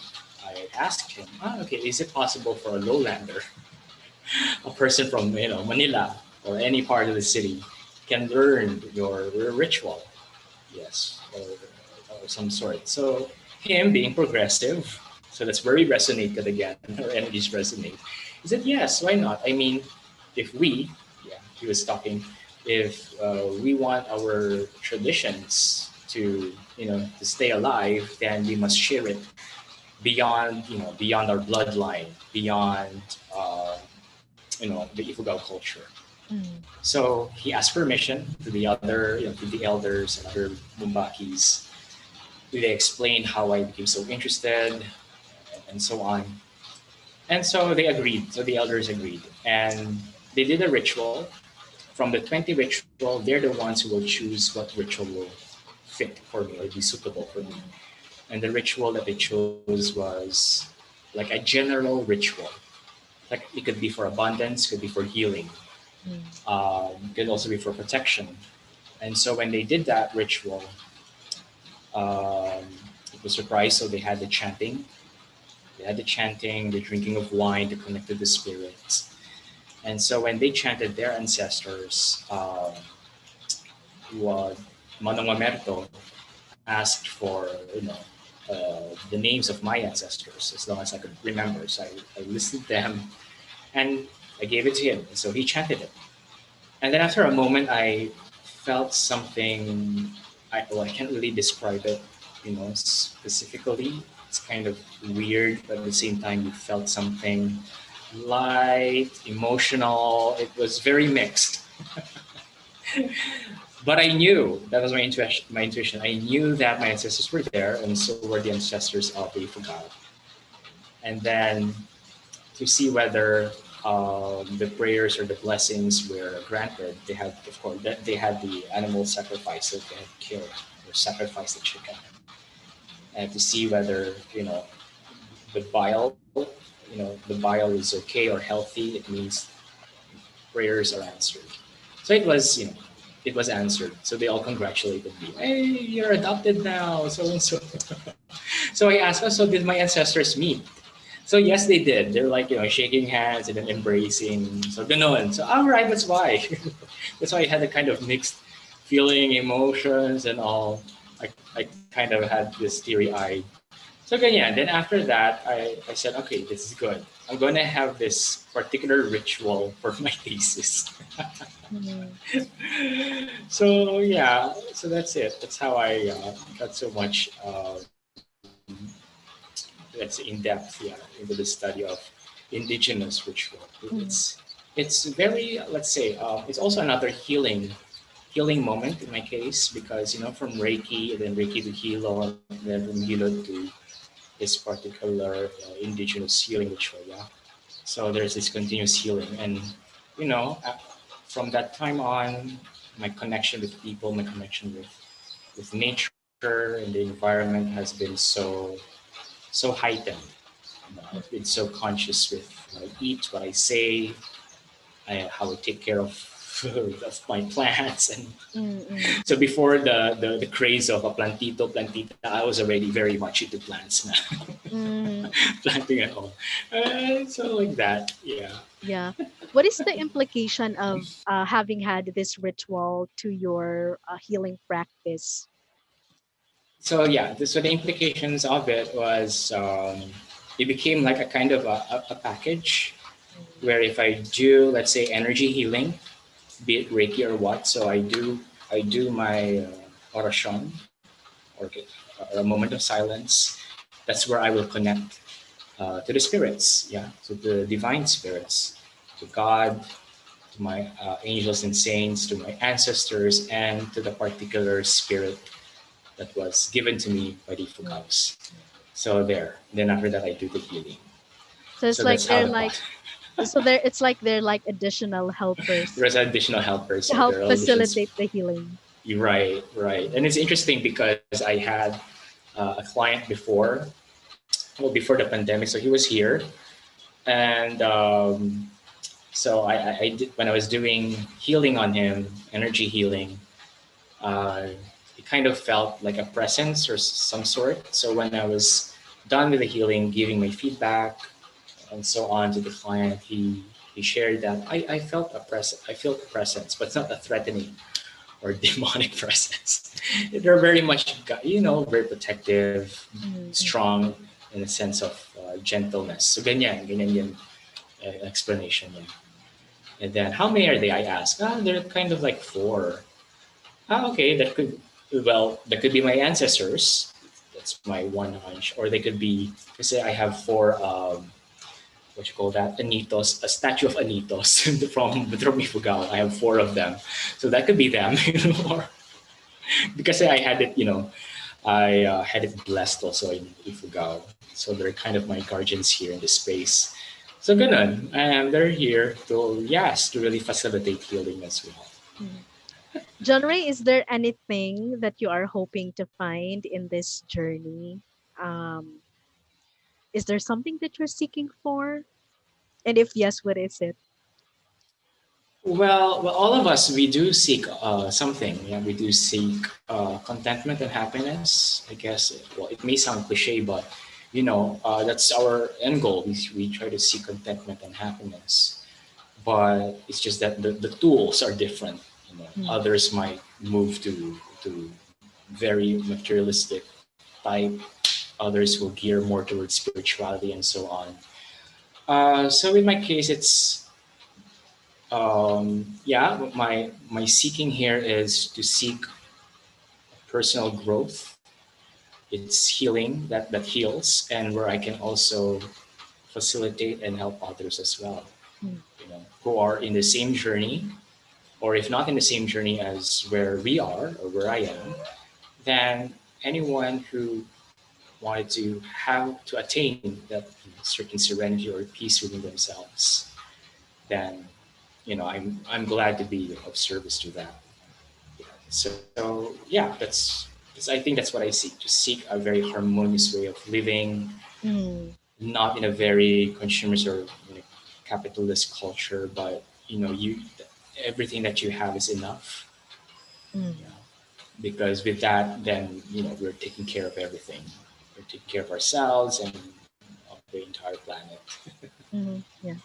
asked him, okay, is it possible for a lowlander, a person from Manila or any part of the city, can learn your ritual? Yes, or some sort. So him being progressive, so that's where we resonated again. Our energies resonate. He said, yes, why not? I mean, if he was talking, if we want our traditions to stay alive, then we must share it beyond our bloodline, beyond the Ifugao culture. mm, So he asked permission to the other, to the elders and other Mumbakis. They explained how I became so interested and so on. And so they agreed. So the elders agreed. And they did a ritual. From the 20 ritual, they're the ones who will choose what ritual will fit for me or be suitable for me. mm, And the ritual that they chose was like a general ritual. Like, it could be for abundance, could be for healing, mm, could also be for protection. And so when they did that ritual, um, it was surprise. So they had the chanting, the drinking of wine to connect to the spirits. And so when they chanted their ancestors, what Manong Mamerto asked for, the names of my ancestors as long as I could remember. So I listed them and I gave it to him. So he chanted it. And then after a moment, I felt something. I can't really describe it, specifically. It's kind of weird, but at the same time, you felt something light, emotional. It was very mixed. But I knew that was my intuition. My intuition. I knew that my ancestors were there, and so were the ancestors of the Ifugao. And then to see whether the prayers or the blessings were granted, they had, of course, that they had the animal sacrifice that they had killed or sacrificed the chicken, and to see whether the bile, the bile is okay or healthy. It means prayers are answered. So it was answered. So they all congratulated me. Hey, you're adopted now, so and so. So I asked, oh, so did my ancestors meet? So yes, they did. They're like shaking hands and then embracing. So ganon. So all right, that's why. That's why I had a kind of mixed feeling, emotions, and all. I kind of had this teary eye. So ganyan. Then after that, I said, okay, this is good. I'm gonna have this particular ritual for my thesis. Mhm. So yeah, so that's it. That's how I got so much, let's say, in depth, yeah, into the study of indigenous ritual. Mhm. It's very, let's say, it's also another healing moment in my case because from Reiki, then Reiki to Hilot, then from Hilot to this particular indigenous healing ritual. Yeah, so there's this continuous healing, and you know, uh, from that time on, my connection with people, my connection with nature and the environment has been so heightened. I've been so conscious with what I eat, what I say, how I take care of my plants. And Mhm. so before the craze of a plantita, I was already very much into plants now, Mhm. planting and all. So like that, yeah. Yeah. What is the implication of having had this ritual to your healing practice? So yeah, so the implications of it was it became like a kind of a package where if I do, let's say, energy healing, be it Reiki or what. So I do my orasyon or a moment of silence. That's where I will connect to the spirits, yeah, to the divine spirits, to God, to my angels and saints, to my ancestors, and to the particular spirit that was given to me by the Mm. Fugaos. So there. Then after that, I do the healing. So it's So like that's how they're the like process. it's like they're like additional helpers There's additional helpers. to Yeah, help there are additional. facilitate the healing. Right, right. And it's interesting because I had a client before, well, before the pandemic. So he was here, and so I did when I was doing healing on him, energy healing. Uh, it kind of felt like a presence or some sort. So when I was done with the healing, giving my feedback and so on to the client, he shared that I felt a presence. I felt a presence, but it's not a threatening or demonic presence. They're very much, very protective, Mm-hmm. strong in a sense of gentleness. So ganyan yung explanation niya. And then, how many are they? I asked. They're kind of like four. Okay, that could be my ancestors. That's my one hunch. Or they could be, because I have four, what you call that, Anitos, a statue of Anitos from Ifugao. I have four of them. So that could be them, or because I had it, I had it blessed also in Ifugao. So they're kind of my guardians here in this space. So ganun, they're here to, yes, to really facilitate healing as well. Mm. John Ray, is there anything that you are hoping to find in this journey? Um, is there something that you're seeking for? And if yes, what is it? Well, all of us, we do seek something. Yeah, we do seek contentment and happiness. I guess, well, it may sound cliche, but that's our end goal. We try to seek contentment and happiness, but it's just that the tools are different. Mm. Others might move to very materialistic type. Others will gear more towards spirituality and so on. So in my case, it's Yeah, my seeking here is to seek personal growth. It's healing that heals, and where I can also facilitate and help others as well. Mm. Who are in the same journey, or if not in the same journey as where we are or where I am, then anyone who wanted to have to attain that certain serenity or peace within themselves, then I'm glad to be of service to that. So yeah, that's I think that's what I seek, to seek a very harmonious way of living, Mm. not in a very consumerist or capitalist culture, but you everything that you have is enough. Mm. You know, because with that, then we're taking care of everything. We're taking care of ourselves and of the entire planet. Mhm. Yeah.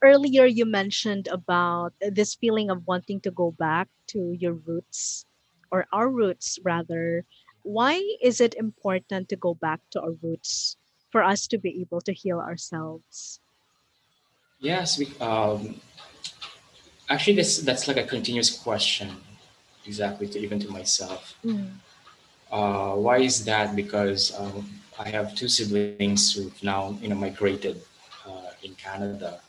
Earlier, you mentioned about this feeling of wanting to go back to your roots, or our roots rather. Why is it important to go back to our roots for us to be able to heal ourselves? Yes, actually, that's like a continuous question, exactly, to even to myself. Mm. Why is that? Because I have two siblings who've now migrated in Canada,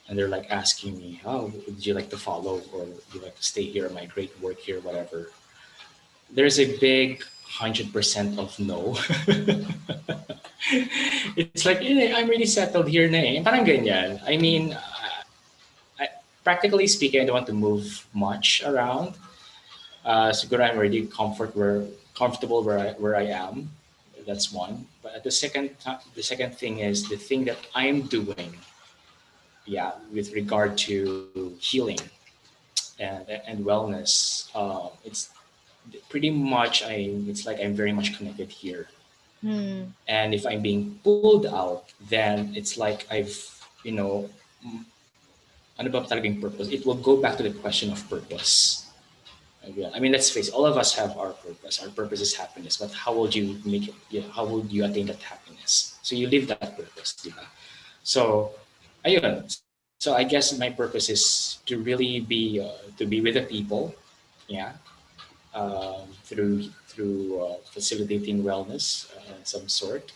and they're like asking me, "Oh, would you like to follow, or would you like to stay here, migrate, work here, whatever?" There's a big 100% of no. It's like, I'm really settled here na eh. Parang ganyan. I mean, practically speaking, I don't want to move much around. Siguro I'm already comfortable where I am. That's one. But at the second thing is the thing that I'm doing, yeah, with regard to healing and wellness. It's pretty much it's like I'm very much connected here. Mm. And if I'm being pulled out, then it's like I've, you know, m- ano ba talagang purpose? It will go back to the question of purpose. Again, I mean, let's face it, all of us have our purpose. Our purpose is happiness, but how would you make it? How would you attain that happiness? So you live that purpose, di ba? So, ayun. So I guess my purpose is to really to be with the people, yeah, through facilitating wellness some sort.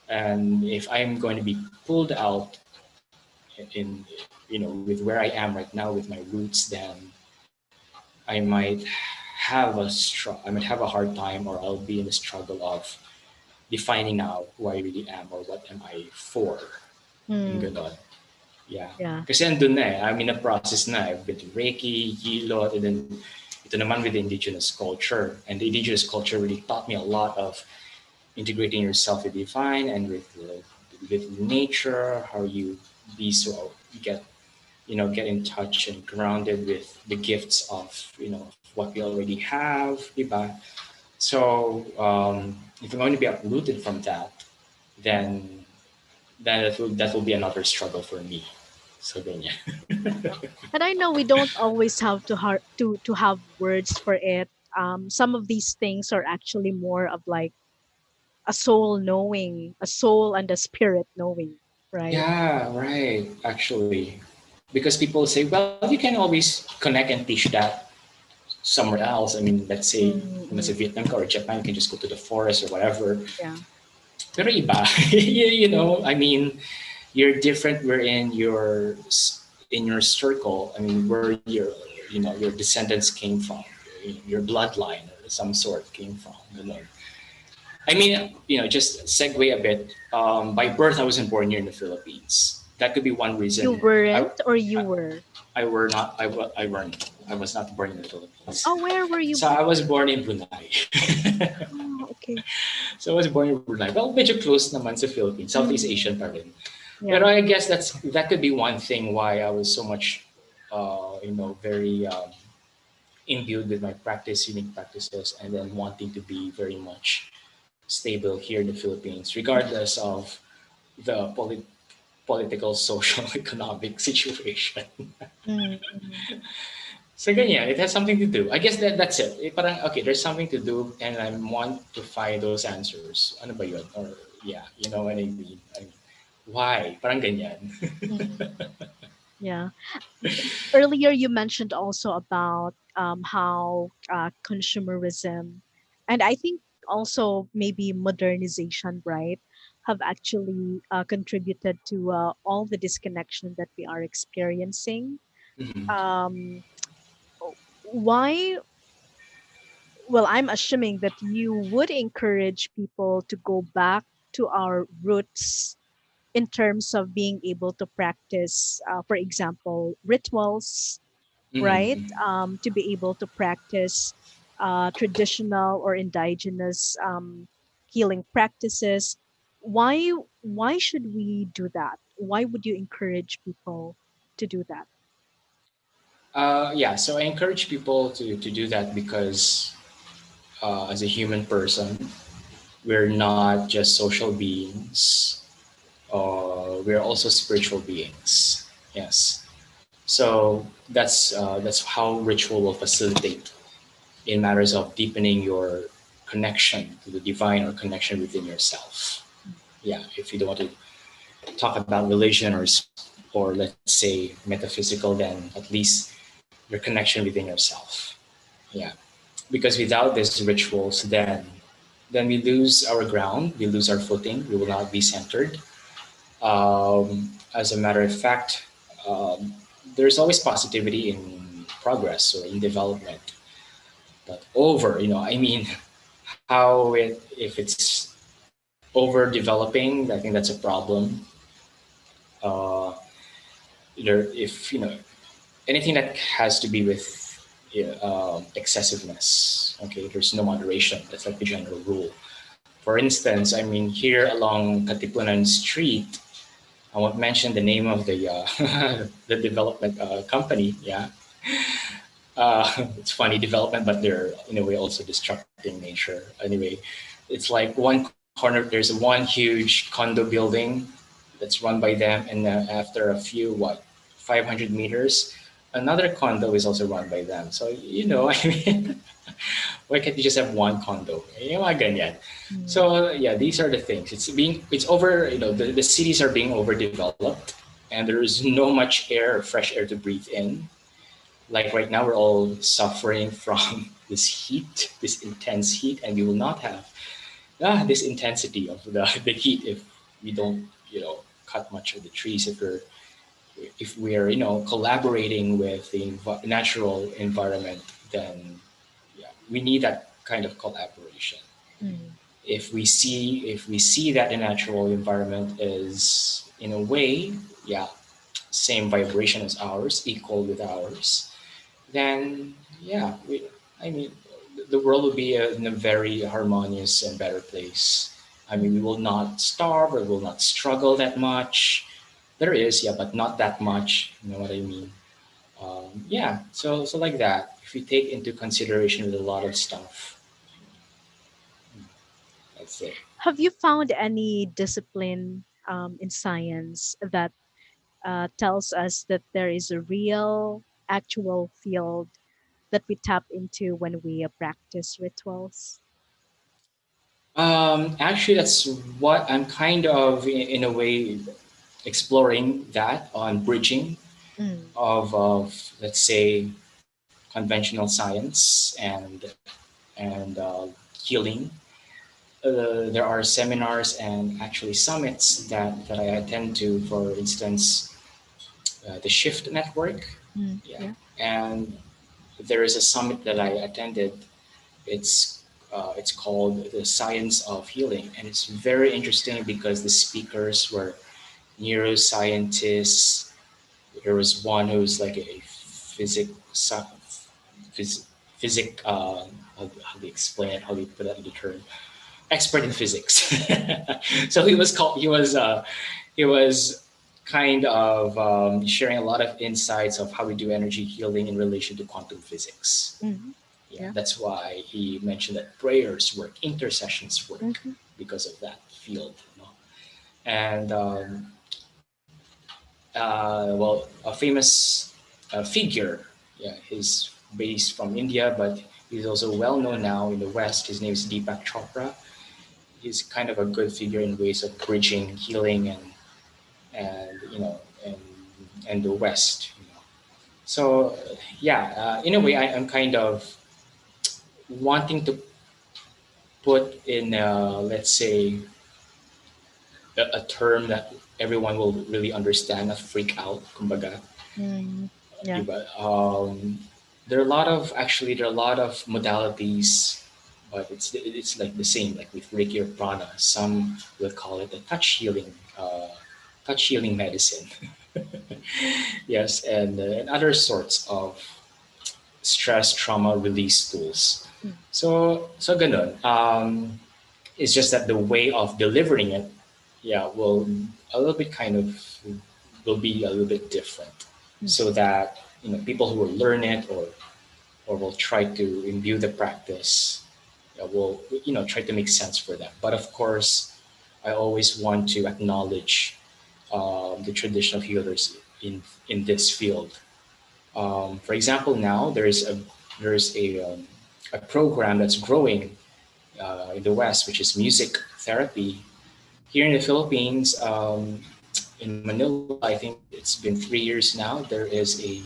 And if I'm going to be pulled out in with where I am right now with my roots, then I might I might have a hard time, or I'll be in the struggle of defining now who I really am, or what am I for, and Mm. ganon. Yeah. Yeah. Kasi andun na eh. I'm in a process na. I've been to Reiki, Hilot, and then ito naman with the indigenous culture. And the indigenous culture really taught me a lot of integrating yourself with the divine and with nature, how you be so get get in touch and grounded with the gifts of what we already have, diba? So if I'm going to be uprooted from that, then that will be another struggle for me. So then yeah. And I know we don't always have to have words for it. Some of these things are actually more of like a soul knowing, a soul and a spirit knowing, right? Yeah, right. Actually, because people say, well, you can always connect and teach that somewhere else. I mean, let's say, Mm-hmm. Vietnam ka or Japan, you can just go to the forest or whatever. Yeah. Pero iba, I mean, you're different. We're in your circle. I mean, where your descendants came from, your bloodline or some sort came from. I mean, just segue a bit. By birth, I wasn't born here in the Philippines. That could be one You reason. I, weren't or you were? I were not. I weren't. I was not born in the Philippines. Oh, where were you So I born? was born in Brunei. Oh, okay. So I was born in Brunei. Well, medyo close naman sa Philippines. Southeast Asian Mm, pa rin. Pero yeah. I guess that could be one thing why I was so much, very imbued with my healing practices, and then wanting to be very much stable here in the Philippines, regardless of the political, social, economic situation. Mm-hmm. So ganyan, it has something to do. I guess that's it. Parang, okay, there's something to do, and I want to find those answers. Ano ba yun? Or, yeah, you know what I mean? Why? Parang ganyan. Mm. Yeah. Earlier, you mentioned also about how consumerism, and I think also maybe modernization, right, have actually contributed to all the disconnection that we are experiencing. Mhm. Um, why? Well, I'm assuming that you would encourage people to go back to our roots in terms of being able to practice, for example, rituals, right? Mhm. To be able to practice traditional or indigenous healing practices. Why? Why should we do that? Why would you encourage people to do that? Yeah, so I encourage people to do that because as a human person, we're not just social beings, we're also spiritual beings. Yes. So that's how ritual will facilitate in matters of deepening your connection to the divine or connection within yourself. Yeah, if you don't want to talk about religion or let's say metaphysical, then at least your connection within yourself. Yeah, because without these rituals, then we lose our ground, we lose our footing, we will not be centered. As a matter of fact, um, there's always positivity in progress or in development, but I mean, if it's overdeveloping, I think that's a problem. Uh, if anything that has to be with yeah, excessiveness, okay, there's no moderation. That's like the general rule. For instance, I mean, here along Katipunan Street, I won't mention the name of the the development company. Yeah, it's funny development, but they're in a way also destructing nature. Anyway, it's like one corner. There's one huge condo building that's run by them, and after a few 500 meters, another condo is also run by them. So I mean, why can't you just have one condo? Mga ganyan. Mm, So yeah, these are the things. It's over. The cities are being overdeveloped, and there is no much air, fresh air to breathe in. Like right now, we're all suffering from this heat, this intense heat, and we will not have this intensity of the heat if we don't, cut much of the trees. If we're, collaborating with the natural environment, then yeah, we need that kind of collaboration. mm, If we see that the natural environment is in a way, yeah, same vibration as ours, equal with ours, then yeah, I mean, the world will be in a very harmonious and better place. I mean, we mm, will not starve or will not struggle that much. There is, yeah, but not that much. You know what I mean? Yeah, so like that. If we take into consideration with a lot of stuff, that's it. have you found any discipline in science that tells us that there is a real, actual field that we tap into when we practice rituals? Actually, that's what I'm kind of in a way exploring that on bridging Mm, of let's say conventional science and healing. There are seminars and actually summits that I attend to. For instance, the Shift Network, yeah, yeah. and there is a summit that I attended. It's called the Science of Healing, and it's very interesting because the speakers were neuroscientists. There was one who's like a physic, phys, physic. How do you explain it? How do you put that in the term? Expert in physics. So he was kind of sharing a lot of insights of how we do energy healing in relation to quantum physics. Mm, Yeah, yeah. that's why he mentioned that prayers work, intercessions work Hmm. because of that field. And well, a famous figure. Yeah, he's based from India, but he's also well known now in the West. His name is Deepak Chopra. He's kind of a good figure in ways of bridging healing and and the West. So yeah, in a way, I'm kind of wanting to put in, let's say, a term that everyone will really understand, not freak out, kumbaga. Mm. Yeah. Diba? There are a lot of actually there are a lot of modalities, but it's like the same like with Reiki or prana. Some will call it a touch healing medicine. Yes, and other sorts of stress trauma release tools. Mm. So ganun. It's just that the way of delivering it, yeah, will a little bit kind of will be a little bit different, Mm. so that people who will learn it or will try to imbue the practice, will try to make sense for them. But of course, I always want to acknowledge the traditional healers in this field. For example, now there's a program that's growing in the West, which is music therapy. Here in the Philippines, in Manila, I think it's been 3 years now. There is a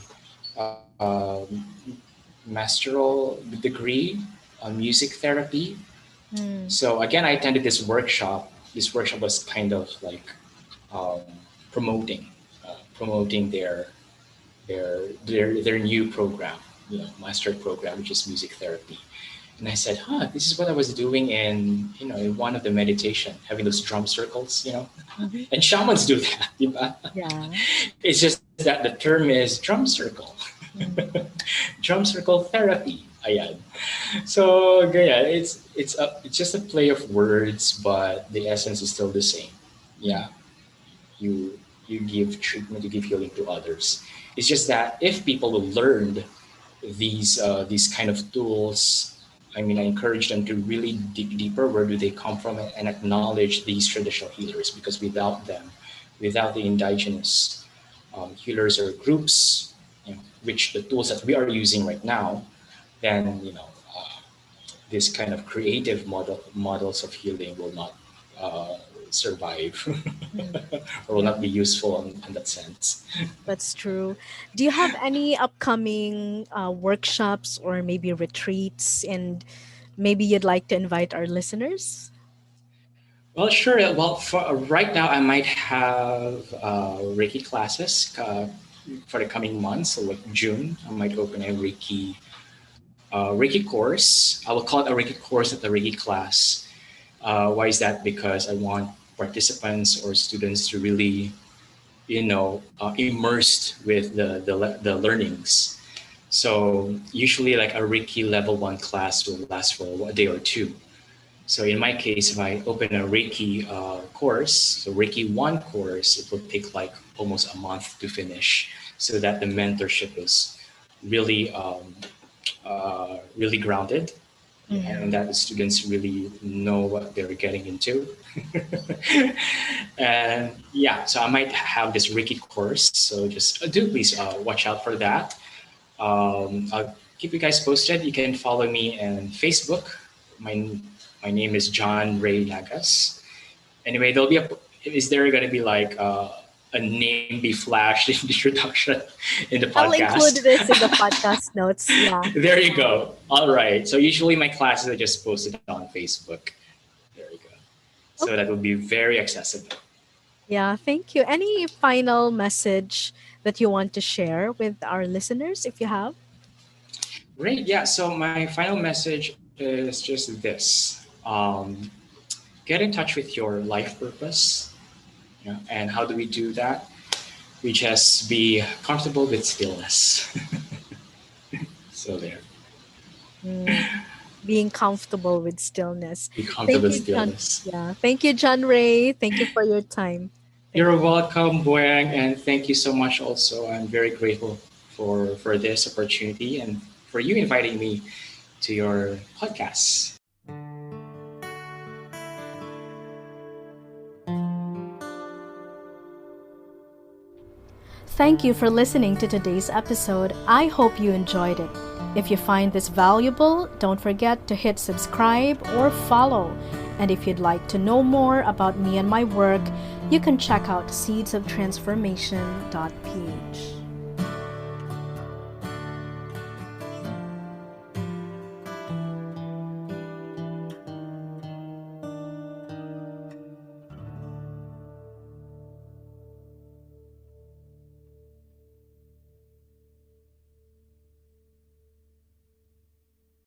masteral degree on music therapy. Mm. So again, I attended this workshop. This workshop was kind of like um, promoting promoting their new program, master program, which is music therapy. And I said, this is what I was doing in one of the meditation, having those drum circles, Mhm. and shamans do that. Diba? Yeah. It's just that the term is drum circle, Mm. drum circle therapy. Ayan. So yeah, it's just a play of words, but the essence is still the same. Mm. Yeah, you you give treatment, you give healing to others. It's just that if people will learn these kind of tools, I mean, I encourage them to really dig deeper. Where do they come from, and acknowledge these traditional healers, because without them, without the indigenous healers or groups, which the tools that we are using right now, then this kind of creative models of healing will not uh, survive Mm. or will Yeah. not be useful in that sense. That's true. Do you have any upcoming workshops or maybe retreats, and maybe you'd like to invite our listeners? Well, sure. Well, for right now, I might have Reiki classes for the coming months. So, like June, I might open a Reiki course. I will call it a Reiki course, not a Reiki class. Why is that? Because I want participants or students to really, immersed with the learnings. So usually, like a Reiki level 1 class will last for a day or two. So in my case, if I open a Reiki course, so Reiki 1 course, it will take like almost a month to finish, so that the mentorship is really really grounded, and Mm. that the students really know what they're getting into. And yeah, so I might have this Reiki course. So just do please watch out for that. I'll keep you guys posted. You can follow me on Facebook. My my name is John Ray Nagas. Anyway, there'll be a. Is there going to be like a name be flashed in the introduction in the I'll include podcast? this in the podcast notes. Yeah. There you go. All right. So usually my classes are just posted on Facebook. There you go. So that Okay. will be very accessible. Yeah. Thank you. Any final message that you want to share with our listeners, if you have? Great. Yeah. So my final message is just this. Get in touch with your life purpose. And how do we do that? We just be comfortable with stillness. So there. Mm. Being comfortable with stillness. Be comfortable Thank with you, John. stillness. Yeah. Thank you, John Ray. Thank you for your time. Thank You're you. welcome, Boyang, and thank you so much also. I'm very grateful for this opportunity and for you inviting me to your podcast. Thank you for listening to today's episode. I hope you enjoyed it. If you find this valuable, don't forget to hit subscribe or follow. And if you'd like to know more about me and my work, you can check out seedsoftransformation.ph.